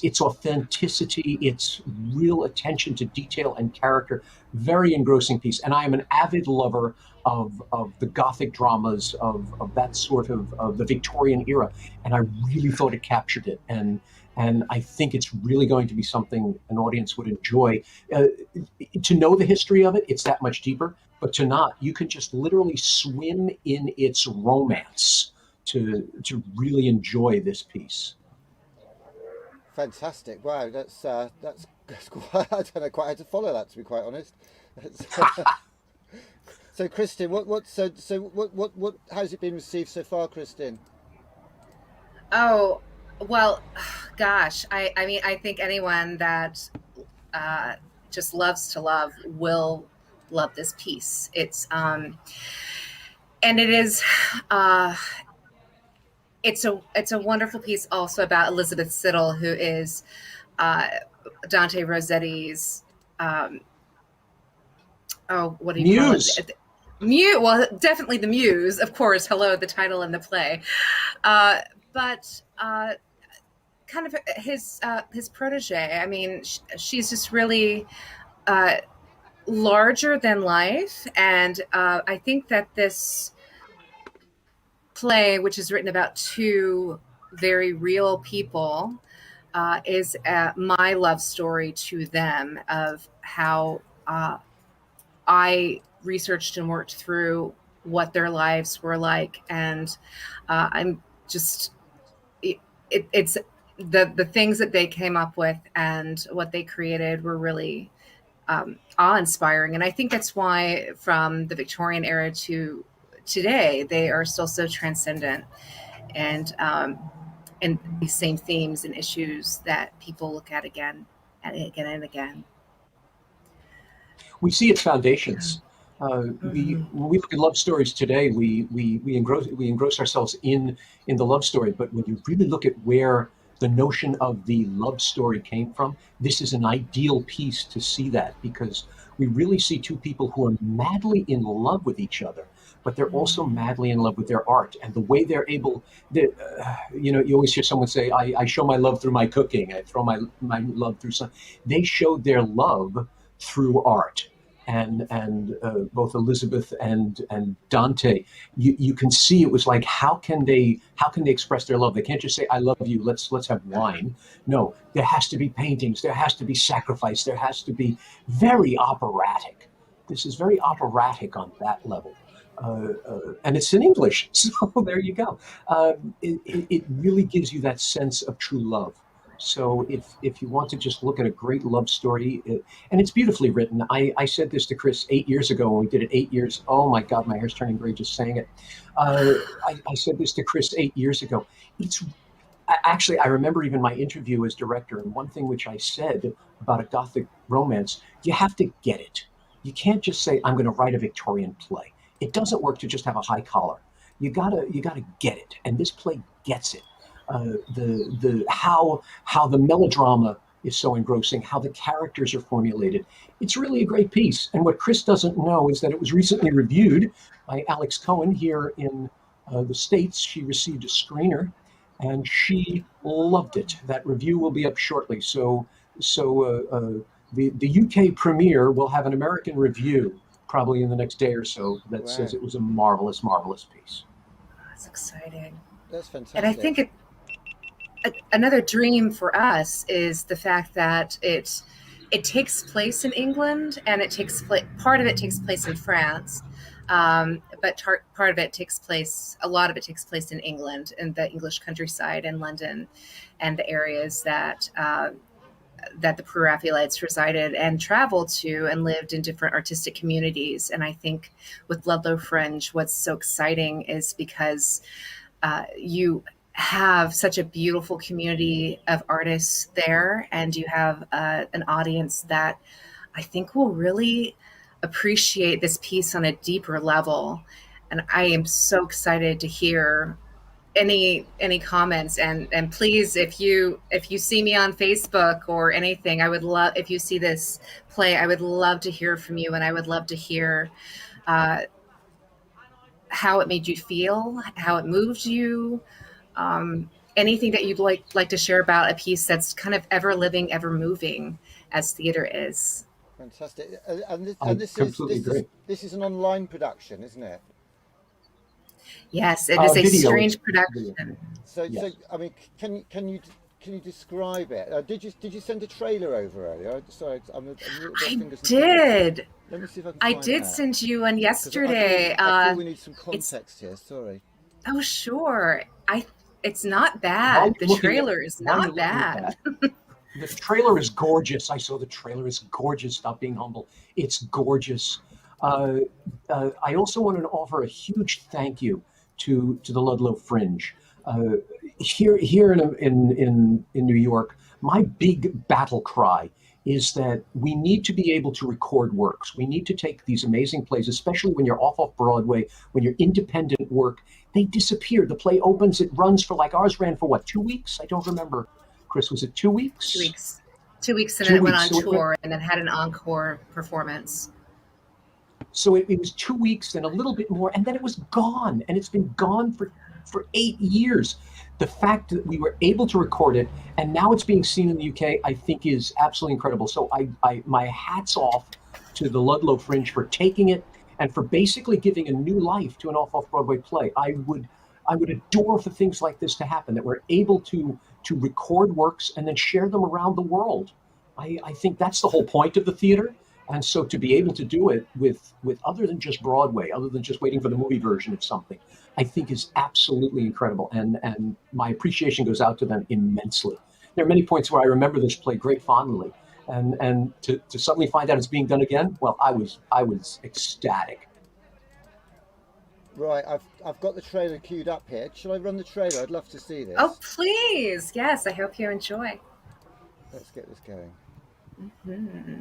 P: its authenticity, its real attention to detail and character. Very engrossing piece. And I am an avid lover of the Gothic dramas of that sort of the Victorian era. And I really thought it captured it. And I think it's really going to be something an audience would enjoy. To know the history of it, it's that much deeper. But to not, you can just literally swim in its romance to really enjoy this piece.
A: Fantastic! Wow, that's quite. I don't know quite how to follow that, to be quite honest. So, Kristin, what how's it been received so far, Kristin?
O: Oh, well, gosh, I mean, I think anyone that just loves to love will love this piece. It's and it is it's a wonderful piece also about Elizabeth Siddal, who is Dante Rossetti's what do you call it? Muse. Well, definitely the muse, of course. Hello, the title in the play, but kind of his protege. I mean, she's just really larger than life, and I think that this play, which is written about 2 very real people, is my love story to them of how I researched and worked through what their lives were like, and I'm just it's the things that they came up with and what they created were really awe-inspiring. And I think that's why from the Victorian era to today, they are still so transcendent and these same themes and issues that people look at again and again and again.
P: We see its foundations. When we look at love stories today, we engross ourselves in the love story. But when you really look at where the notion of the love story came from, this is an ideal piece to see that, because we really see two people who are madly in love with each other, but they're also madly in love with their art and the way they're able. You always hear someone say, "I show my love through my cooking. I throw my love through some." They showed their love through art. And both Elizabeth and Dante, you can see it was like, how can they express their love? They can't just say, "I love you, let's have wine." No, there has to be paintings, there has to be sacrifice, there has to be very operatic. This is very operatic on that level. And it's in English, so there you go. It really gives you that sense of true love. So if you want to just look at a great love story, and it's beautifully written. I said this to Chris 8 years ago when we did it 8 years. Oh my God, my hair's turning gray just saying it. I said this to Chris 8 years ago. Actually, I remember even my interview as director, and one thing which I said about a Gothic romance, you have to get it. You can't just say, "I'm going to write a Victorian play." It doesn't work to just have a high collar. You gotta get it, and this play gets it. How the melodrama is so engrossing, how the characters are formulated. It's really a great piece. And what Chris doesn't know is that it was recently reviewed by Alex Cohen here in the States. She received a screener, and she loved it. That review will be up shortly. So the UK premiere will have an American review probably in the next day or so that says it was a marvelous, marvelous piece.
O: That's exciting.
A: That's fantastic.
O: And I think another dream for us is the fact that it takes place in England, and part of it takes place in France, but part of it takes place, a lot of it takes place in England, in the English countryside and London, and the areas that the Pre-Raphaelites resided and traveled to and lived in different artistic communities. And I think with Ludlow Fringe, what's so exciting is because you have such a beautiful community of artists there, and you have an audience that I think will really appreciate this piece on a deeper level. And I am so excited to hear any comments, and please, if you see me on Facebook or anything, I would love, if you see this play, I would love to hear from you, and I would love to hear how it made you feel, how it moved you, anything that you'd like to share about a piece that's kind of ever living, ever moving, as theater is.
A: Fantastic. And this is an online production, isn't it?
O: Yes, it is a strange production.
A: So I mean, can you describe it? Did you send a trailer over earlier? Sorry,
O: I did.
A: Let me see if I can
O: I
A: find
O: did
A: that.
O: send you one yesterday.
A: I feel we need some context here. Sorry.
O: Oh, sure. It's not bad. The trailer is not bad.
P: The trailer is gorgeous. I saw the trailer. Is gorgeous. Stop being humble. It's gorgeous. I also wanted to offer a huge thank you to the Ludlow Fringe. Here in New York, my big battle cry is that we need to be able to record works. We need to take these amazing plays, especially when you're off Broadway, when you're independent work, they disappear. The play opens, it runs for, like, ours ran for what, 2 weeks? I don't remember. Chris, was it 2 weeks?
O: 2 weeks. 2 weeks, and then it went on tour and then had an encore performance.
P: So it was 2 weeks and a little bit more, and then it was gone, and it's been gone for 8 years. The fact that we were able to record it, and now it's being seen in the UK, I think is absolutely incredible. So my hat's off to the Ludlow Fringe for taking it and for basically giving a new life to an off-Broadway play. I would adore for things like this to happen, that we're able to record works and then share them around the world. I think that's the whole point of the theater. And so to be able to do it with other than just Broadway, other than just waiting for the movie version of something, I think is absolutely incredible. And my appreciation goes out to them immensely. there are many points where I remember this play great fondly, and to suddenly find out it's being done again, well, I was ecstatic.
A: Right, I've got the trailer queued up here. Shall I run the trailer? I'd love to see this.
O: Oh, please. Yes, I hope you enjoy.
A: Let's get this going.
O: Mm-hmm.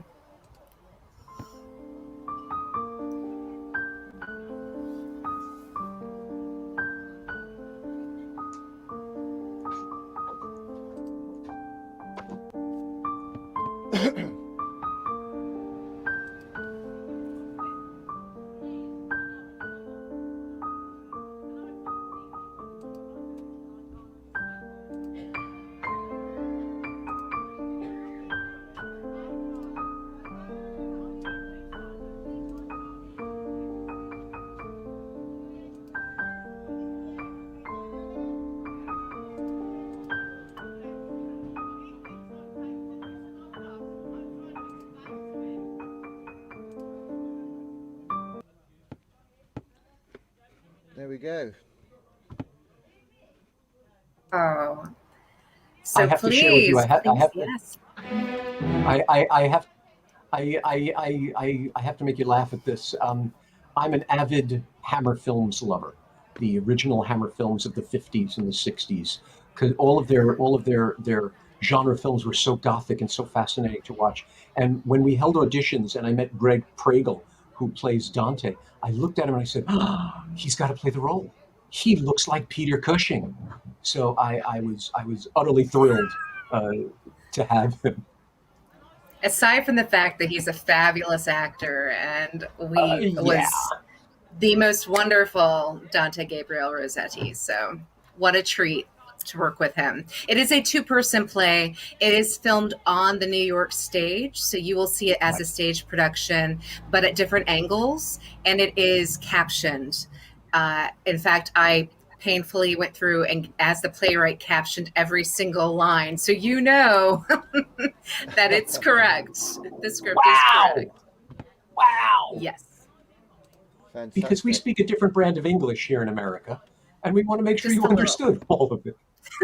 A: There we go.
O: Oh, so
P: I have
O: please,
P: to share with you.
O: yes.
P: I have to make you laugh at this. I'm an avid Hammer Films lover, the original Hammer Films of the 50s and the 60s, because all of their genre films were so gothic and so fascinating to watch. And when we held auditions, and I met Greg Pragal, who plays Dante, I looked at him and I said, "Oh, he's got to play the role. He looks like Peter Cushing." So I was utterly thrilled to have him.
O: Aside from the fact that he's a fabulous actor, and was the most wonderful Dante Gabriel Rossetti. So what a treat to work with him. It is a 2-person play. It is filmed on the New York stage, so you will see it as a stage production, but at different angles, and it is captioned. In fact, I painfully went through and, as the playwright, captioned every single line, so you know that it's correct. The script is correct.
P: Wow.
O: Yes.
A: Fantastic.
P: Because we speak a different brand of English here in America, and we want to make sure you understood all of it.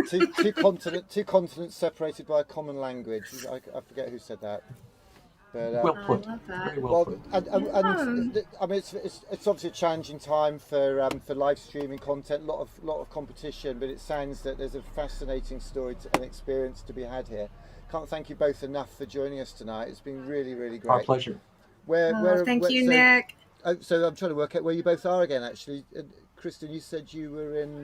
A: Two continents separated by a common language. I forget who said that. But,
P: well put.
O: I love that.
P: Very well put.
A: And I mean, it's obviously a challenging time for live streaming content. A lot of competition, but it sounds that there's a fascinating story and experience to be had here. Can't thank you both enough for joining us tonight. It's been really, really great.
P: Our pleasure.
O: Thank you, Nick.
A: So I'm trying to work out where you both are again. Actually, Kristen, you said you were in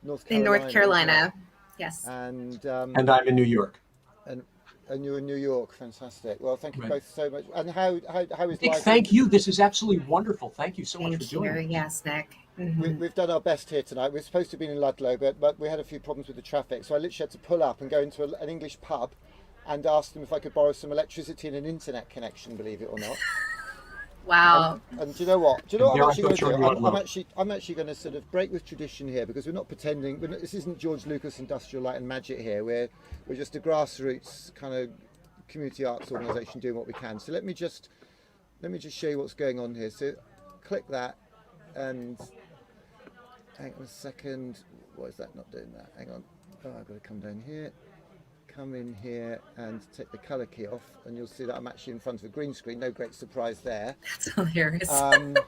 A: North Carolina.
O: In North Carolina, yes.
A: And
P: I'm in New York.
A: And you're in New York. Fantastic. Well, thank you both so much. And how is
P: Nick,
A: life?
P: thank you. This is absolutely wonderful. Thank you so much for doing it.
O: Yes, Nick.
A: We've done our best here tonight. We're supposed to have been in Ludlow, but we had a few problems with the traffic, so I literally had to pull up and go into an English pub and ask them if I could borrow some electricity and an internet connection. Believe it or not.
O: Wow.
A: And do you know what? Do you know what I'm actually going to do? I'm actually going to sort of break with tradition here, because we're not pretending. This isn't George Lucas Industrial Light and Magic here. We're just a grassroots kind of community arts organisation doing what we can. So let me just show you what's going on here. So click that, and hang on a second. Why is that not doing that? Hang on. Oh, I've got to come down here. Come in here and take the colour key off, and you'll see that I'm actually in front of a green screen. No great surprise there.
O: That's hilarious.
A: And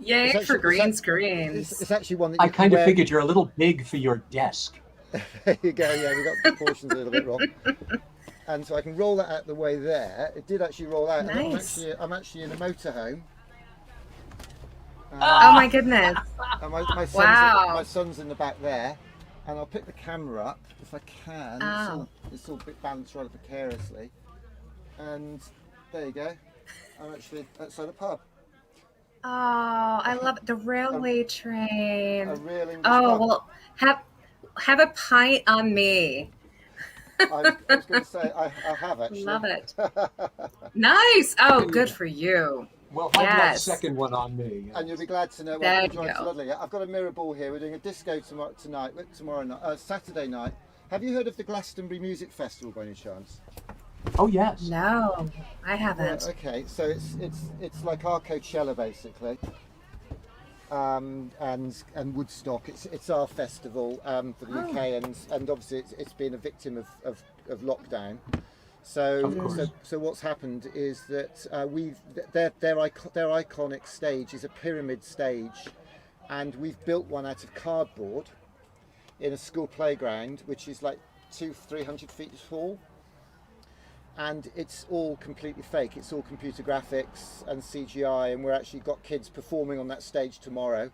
O: Yay for green screens.
A: It's actually one that
P: I kind of figured you're a little big for your desk.
A: There you go. Yeah, we got proportions a little bit wrong. And so I can roll that out the way there. It did actually roll out.
O: Nice.
A: And I'm actually in a motorhome.
O: Oh my goodness!
A: And my son's in the back there, and I'll pick the camera up if I can. It's all a bit balanced rather precariously. And there you go. I'm actually outside the pub.
O: Oh, I love it. The railway train.
A: A real English
O: pub.
A: Well,
O: have a pint on me.
A: I was going to say I have actually.
O: Love it. Nice. Oh, good for you.
P: Well, have that second one on me.
A: And you'll be glad to know.
O: There you
A: go. Lovely. I've got a mirror ball here. We're doing a disco tomorrow night, Saturday night. Have you heard of the Glastonbury Music Festival by any chance?
P: Oh yes.
O: No, I haven't.
A: Okay, so it's like our Coachella basically. and Woodstock. It's our festival for the UK, and obviously it's been a victim of lockdown. So what's happened is that their iconic stage is a pyramid stage, and we've built one out of cardboard in a school playground, which is like 200-300 feet tall. And it's all completely fake. It's all computer graphics and CGI, and we're actually got kids performing on that stage tomorrow.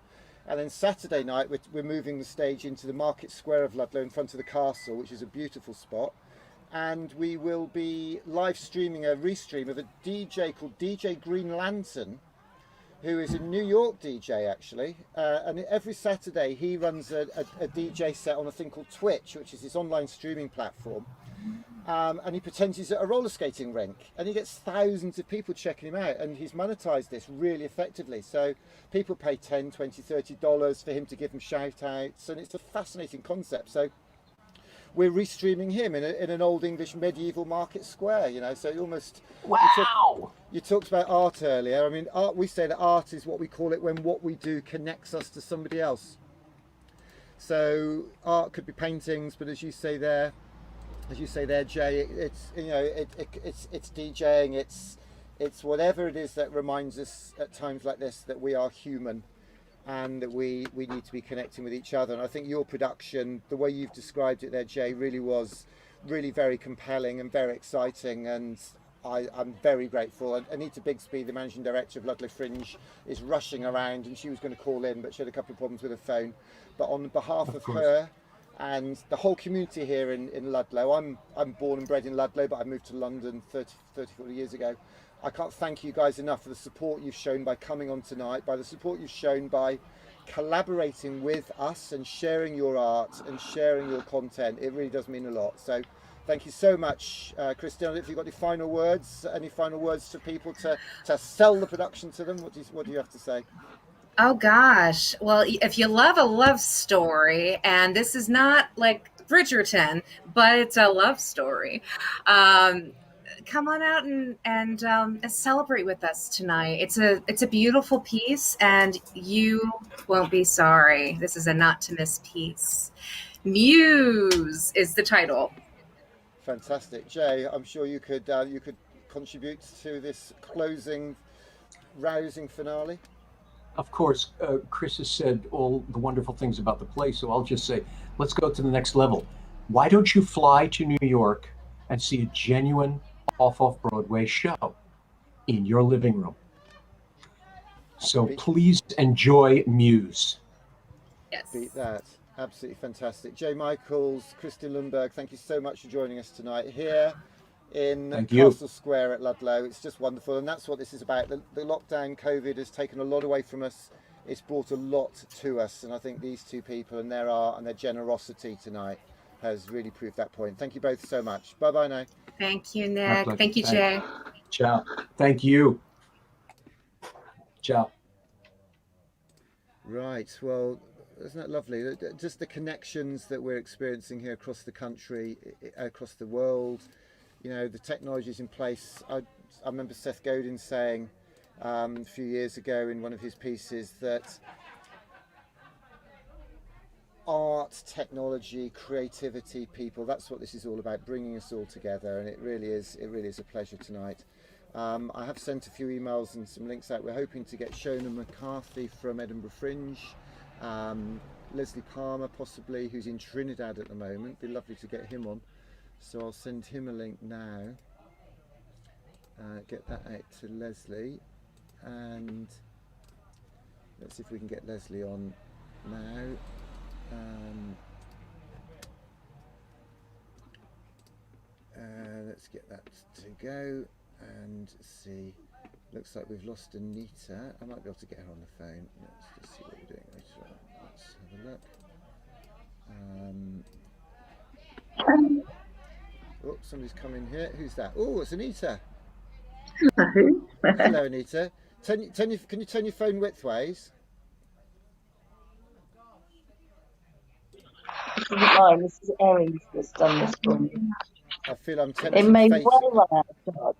A: And then Saturday night, we're moving the stage into the Market Square of Ludlow in front of the castle, which is a beautiful spot. And we will be live streaming a restream of a DJ called DJ Green Lantern, who is a New York DJ actually. And every Saturday he runs a DJ set on a thing called Twitch, which is his online streaming platform. And he pretends he's at a roller skating rink, and he gets thousands of people checking him out, and he's monetized this really effectively. So people pay $10, $20, $30 for him to give them shout outs, and it's a fascinating concept. So we're restreaming him in an old English medieval market square, you know, so it almost...
P: Wow!
A: You talked about art earlier. I mean, art, we say that art is what we call it when what we do connects us to somebody else. So art could be paintings, but as you say there, Jay, it's, you know, it's DJing, it's whatever it is that reminds us at times like this that we are human and that we need to be connecting with each other. And I think your production, the way you've described it there, Jay, really was very compelling and very exciting, and I'm very grateful. And Anita Bigsby, the managing director of Ludlow Fringe, is rushing around, and she was going to call in, but she had a couple of problems with her phone. But on behalf of her and the whole community here in Ludlow, I'm born and bred in Ludlow, but I moved to London 40 years ago. I can't thank you guys enough for the support you've shown by coming on tonight, by the support you've shown by collaborating with us and sharing your art and sharing your content. It really does mean a lot. So thank you so much, Christine. I don't know if you've got any final words to people to sell the production to them. What do you have to say?
O: Oh gosh. Well, if you love a love story, and this is not like Bridgerton, but it's a love story, come on out and celebrate with us tonight. It's a beautiful piece, and you won't be sorry. This is a not to miss piece. Muse is the title.
A: Fantastic, Jay. I'm sure you could contribute to this closing, rousing finale.
P: Of course, Chris has said all the wonderful things about the play, so I'll just say, let's go to the next level. Why don't you fly to New York and see a genuine off-Broadway show in your living room? So please enjoy Muse.
O: Yes.
A: Beat that. Absolutely fantastic. Jay Michaels, Kristin Lundberg, thank you so much for joining us tonight here in Castle Square at Ludlow. It's just wonderful, and that's what this is about. The lockdown, COVID, has taken a lot away from us. It's brought a lot to us, and I think these two people and their art and their generosity tonight has really proved that point. Thank you both so much. Bye-bye now.
O: Thank you, Nick. Thank you, Jay.
P: Ciao. Thank you. Ciao.
A: Right, well, isn't that lovely? Just the connections that we're experiencing here across the country, across the world. You know, the technology's in place. I remember Seth Godin saying a few years ago in one of his pieces that art, technology, creativity, people, that's what this is all about, bringing us all together, and it really is a pleasure tonight. I have sent a few emails and some links out. We're hoping to get Shona McCarthy from Edinburgh Fringe, Leslie Palmer possibly, who's in Trinidad at the moment. Be lovely to get him on. So I'll send him a link now, get that out to Leslie, and let's see if we can get Leslie on now. Let's get that to go and see. Looks like we've lost Anita. I might be able to get her on the phone. Let's just see what we're doing later on. Let's have a look. Oh, somebody's come in here. Who's that? Oh, it's Anita.
Q: Hello.
A: Hello, Anita. Can you turn your phone widthways?
Q: This isn't mine. This is Erin's that's done this for me.
A: I feel I'm tempted.
Q: It may well run out of charge.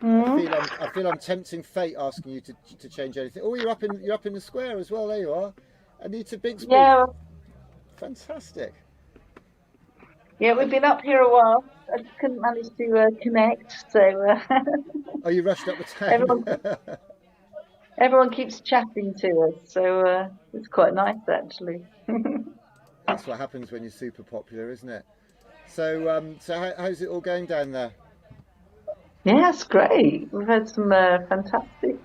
A: I feel I'm tempting fate asking you to change anything. Oh, you're up in the square as well. There you are. Anita Bixby.
Q: Yeah.
A: Fantastic.
Q: Yeah, we've been up here a while. I just couldn't manage to connect, so.
A: Oh, you rushed up the town.
Q: Everyone keeps chatting to us, so it's quite nice actually.
A: That's what happens when you're super popular, isn't it? So, how's it all going down there?
Q: Yeah, it's great. We've had some fantastic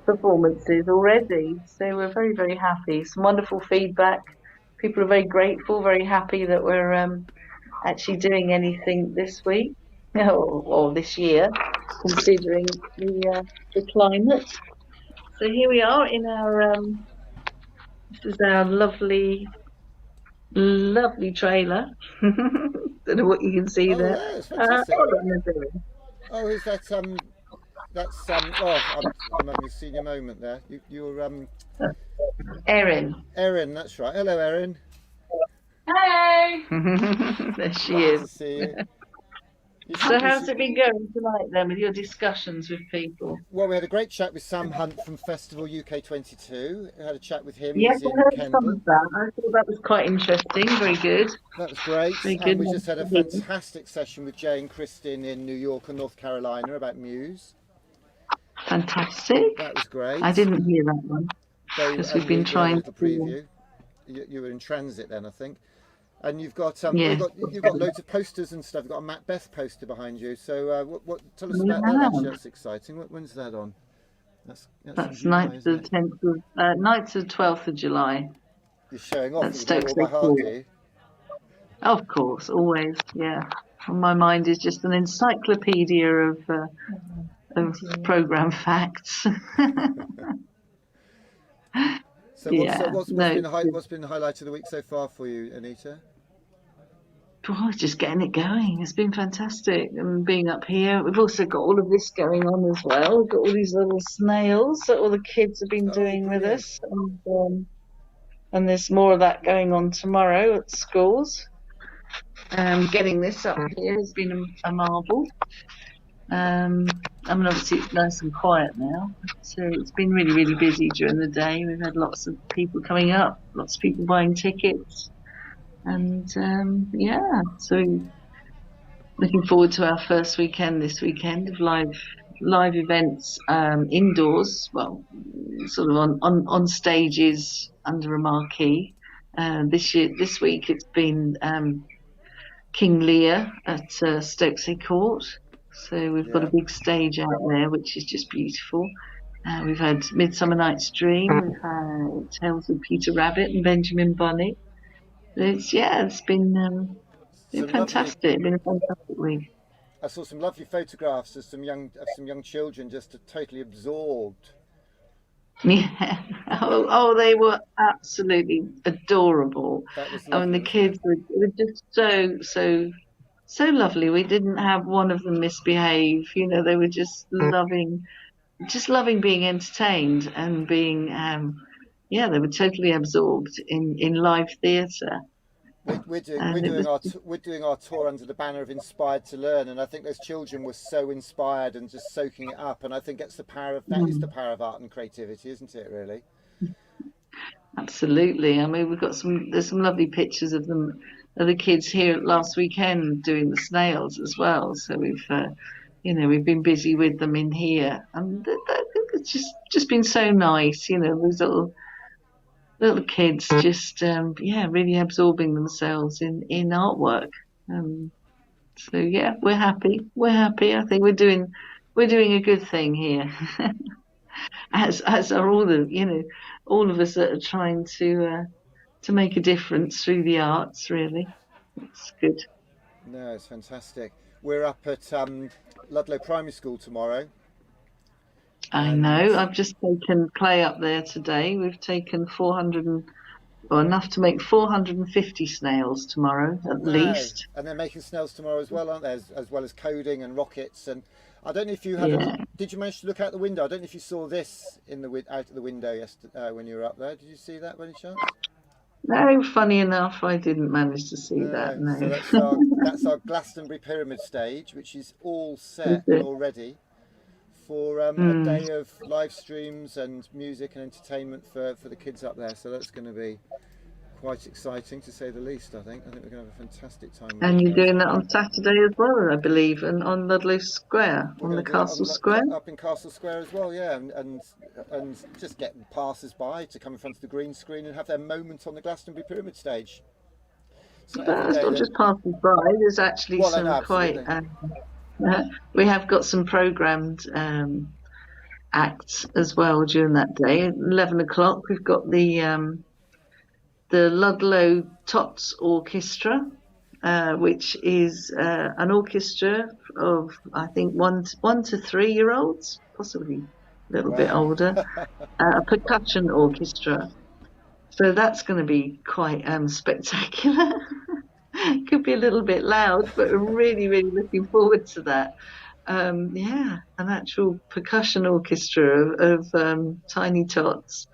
Q: performances already, so we're very, very happy. Some wonderful feedback. People are very grateful, very happy that we're actually doing anything this week or this year, considering the climate. So here we are in our this is our lovely trailer. Don't know what you can see there.
A: Yeah, it's fantastic. Oh, is that that's oh, I'm having a senior moment there. You're
Q: Erin.
A: Erin, that's right. Hello, Erin.
Q: Hey. There she is.
A: To see you.
Q: So how's it been going tonight then with your discussions with people?
A: Well, we had a great chat with Sam Hunt from Festival UK 22. We had a chat with him.
Q: Yes,
A: He's
Q: I heard
A: in
Q: some of that. I thought that was quite interesting. Very good.
A: That was great.
Q: Very
A: And
Q: good.
A: we just had a fantastic session with Jay and Kristin in New York and North Carolina about Muse.
Q: Fantastic.
A: That was great.
Q: I didn't hear that one because we've been trying
A: to preview. You were in transit then, I think. And you've got
Q: Yes.
A: you've got loads of posters and stuff. You've got a Macbeth poster behind you. So tell us about that? Actually, that's exciting. When's that on? That's July,
Q: 9th to the 10th of 9th to the 12th of July.
A: You're showing off
Q: At
A: with
Q: Stokes
A: all by heart, do you?
Q: Of course, always, yeah. My mind is just an encyclopedia of program facts.
A: So what's been the highlight of the week so far for you, Anita?
Q: Oh, just getting it going. It's been fantastic. And being up here, we've also got all of this going on as well. We've got all these little snails that all the kids have been doing with us, and there's more of that going on tomorrow at schools. Getting this up here has been a marvel. I mean, obviously it's nice and quiet now, so it's been really, really busy during the day. We've had lots of people coming up, lots of people buying tickets, and yeah, so looking forward to our first weekend this weekend of live events indoors, well, sort of on stages under a marquee. This week it's been King Lear at Stokesay Court. So we've got a big stage out there, which is just beautiful. We've had Midsummer Night's Dream, we've had Tales of Peter Rabbit and Benjamin Bunny. It's been fantastic. It's been a fantastic week.
A: I saw some lovely photographs of some young children just totally absorbed.
Q: Yeah. Oh, they were absolutely adorable. I mean, the kids were just so lovely. We didn't have one of them misbehave. You know, they were just loving being entertained and being, they were totally absorbed in live theatre.
A: We're doing our tour under the banner of Inspired to Learn, and I think those children were so inspired and just soaking it up. And I think that is the power of art and creativity, isn't it? Really.
Q: Absolutely. I mean, there's some lovely pictures of them. The kids here last weekend doing the snails as well. So we've been busy with them in here, and it's just been so nice. You know, those little kids just really absorbing themselves in artwork. So yeah, we're happy. I think we're doing a good thing here, as are all of us that are trying to make a difference through the arts. Really, it's good.
A: No, it's fantastic. We're up at Ludlow Primary School tomorrow.
Q: I know. I've just taken Clay up there today. We've taken enough to make 450 snails tomorrow at least.
A: And they're making snails tomorrow as well, aren't they? As well as coding and rockets. And I don't know if you had. Did you manage to look out the window? I don't know if you saw this out of the window yesterday when you were up there. Did you see that by any chance?
Q: No, funny enough, I didn't manage to see that. No.
A: So that's our Glastonbury Pyramid stage, which is all set and all ready. for a day of live streams and music and entertainment for the kids up there. So that's going to be quite exciting, to say the least. I think we're going to have a fantastic time.
Q: And you're doing that on Saturday as well, I believe, and on Ludlow Square, on the Castle Square.
A: Up in Castle Square as well, yeah, and just get passers-by to come in front of the green screen and have their moment on the Glastonbury Pyramid stage. So
Q: But it's not just passers-by. There's actually some quite. We have got some programmed acts as well during that day. At 11 o'clock, we've got the Ludlow Tots Orchestra, which is an orchestra of, I think, 1 to 3 year olds, possibly a little bit older, a percussion orchestra. So that's going to be quite spectacular. Could be a little bit loud, but we're really, really looking forward to that. An actual percussion orchestra of tiny tots.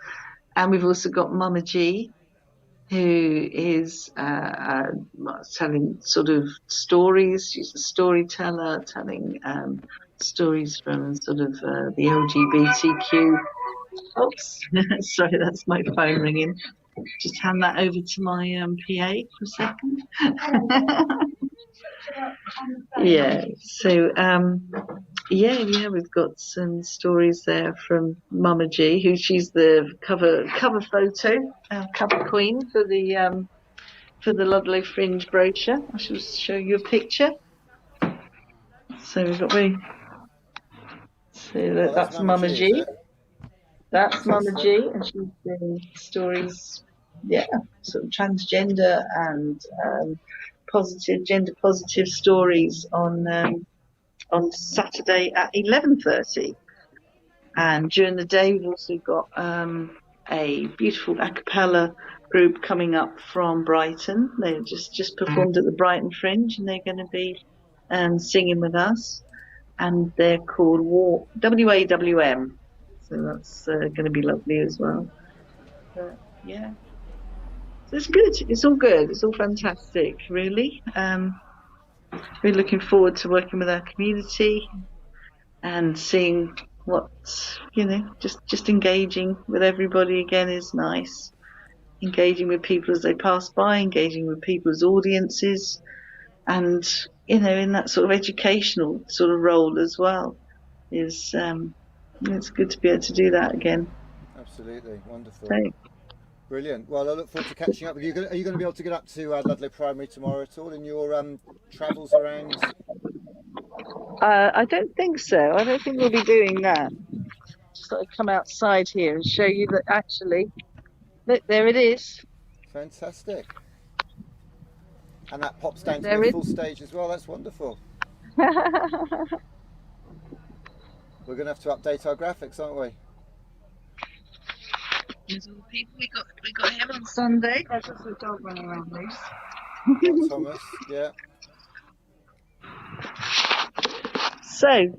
Q: And we've also got Mama G, who is telling sort of stories. She's a storyteller, telling stories from sort of the LGBTQ. Oops, sorry, that's my phone ringing. Just hand that over to my PA for a second. We've got some stories there from Mama G, who she's the cover photo, cover queen for the Ludlow Fringe brochure. I shall show you a picture. So we've got that's Mama G. That's Mama G, and she's doing stories, sort of transgender and gender positive stories on Saturday at 11:30. And during the day, we've also got a beautiful a cappella group coming up from Brighton. They just performed at the Brighton Fringe, and they're going to be singing with us. And they're called WAWM. So that's going to be lovely as well. So it's good. It's all good. It's all fantastic, really. We're looking forward to working with our community and seeing what, just engaging with everybody again is nice. Engaging with people as they pass by, engaging with people's audiences, and, in that sort of educational sort of role as well is... it's good to be able to do that again.
A: Absolutely, wonderful.
Q: Thanks.
A: Brilliant. Well, I look forward to catching up with you. Are you going to be able to get up to Ludlow Primary tomorrow at all in your travels around?
Q: I don't think so. I don't think we'll be doing that. Just got to come outside here and show you that actually, look, there it is.
A: Fantastic. And that pops down to the full stage as well. That's wonderful. We're going to have to update our graphics, aren't we?
Q: There's all the people. We got him on Sunday. There's just a dog running around loose.
A: Thomas, yeah.
Q: So,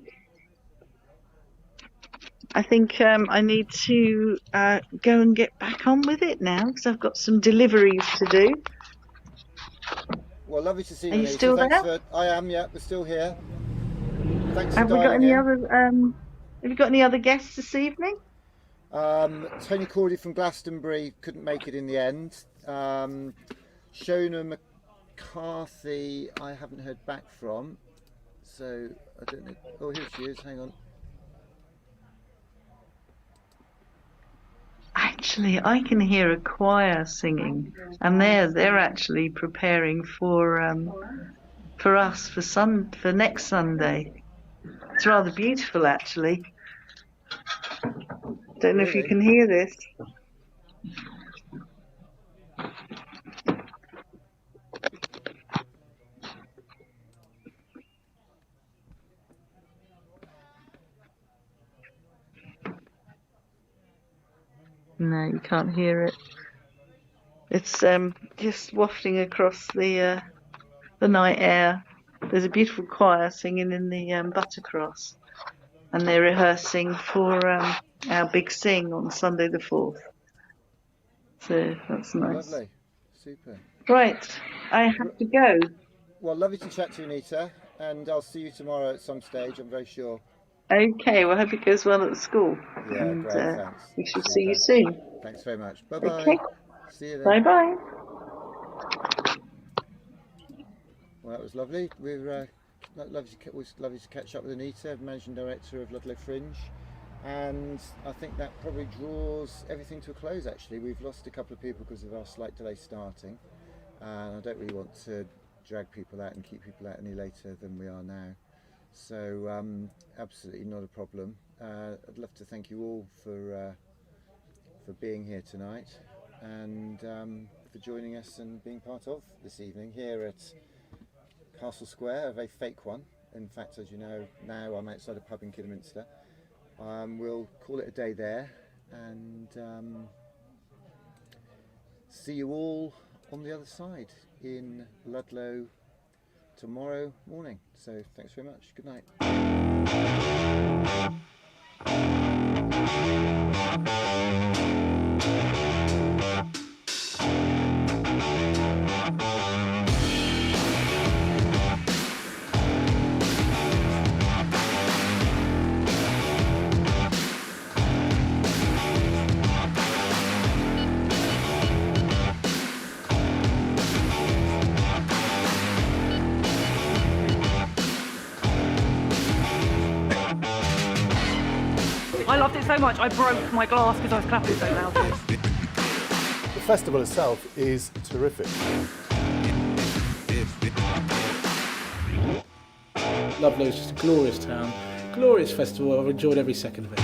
Q: I think I need to go and get back on with it now because I've got some deliveries to do.
A: Well, lovely to see you.
Q: Are you still there?
A: I am. Yeah, we're still here. Thanks for
Q: Have we got
A: dialing
Q: any
A: in.
Q: other? Have you got any other guests this evening?
A: Tony Cordy from Glastonbury couldn't make it in the end. Shona McCarthy, I haven't heard back from, so I don't know. Oh, here she is. Hang on.
Q: Actually, I can hear a choir singing, and they're actually preparing for us for next Sunday. It's rather beautiful, actually. Don't know if you can hear this. No, you can't hear it. It's just wafting across the night air. There's a beautiful choir singing in the Buttercross, and they're rehearsing for our big sing on Sunday the 4th. So that's nice.
A: Lovely, super.
Q: Right, I have to go.
A: Well, lovely to chat to you, Anita, and I'll see you tomorrow at some stage, I'm very sure.
Q: Okay, well, I hope it goes well at the school.
A: Yeah,
Q: and
A: great, thanks.
Q: we shall see you soon.
A: Thanks very much. Bye-bye.
Q: Okay.
A: See you then.
Q: Bye-bye.
A: Well, that was lovely. It was lovely to catch up with Anita, Managing Director of Ludlow Fringe. And I think that probably draws everything to a close, actually. We've lost a couple of people because of our slight delay starting. And I don't really want to drag people out and keep people out any later than we are now. So absolutely not a problem. I'd love to thank you all for being here tonight and for joining us and being part of this evening here at Castle Square, a very fake one. In fact, as you know, now I'm outside a pub in Kidderminster. We'll call it a day there and see you all on the other side in Ludlow tomorrow morning. So thanks very much. Good night.
B: I loved it so much, I broke my glass because I was clapping so loud.
C: The festival itself is terrific.
D: Ludlow is just a glorious town, glorious festival. I've enjoyed every second of it.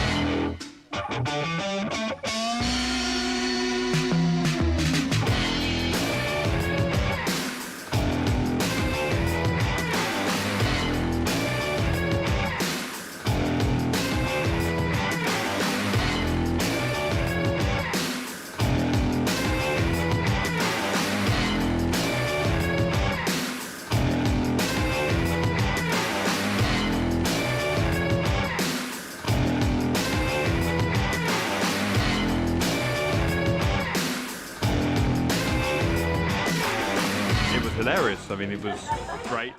E: Hilarious. I mean, it was great.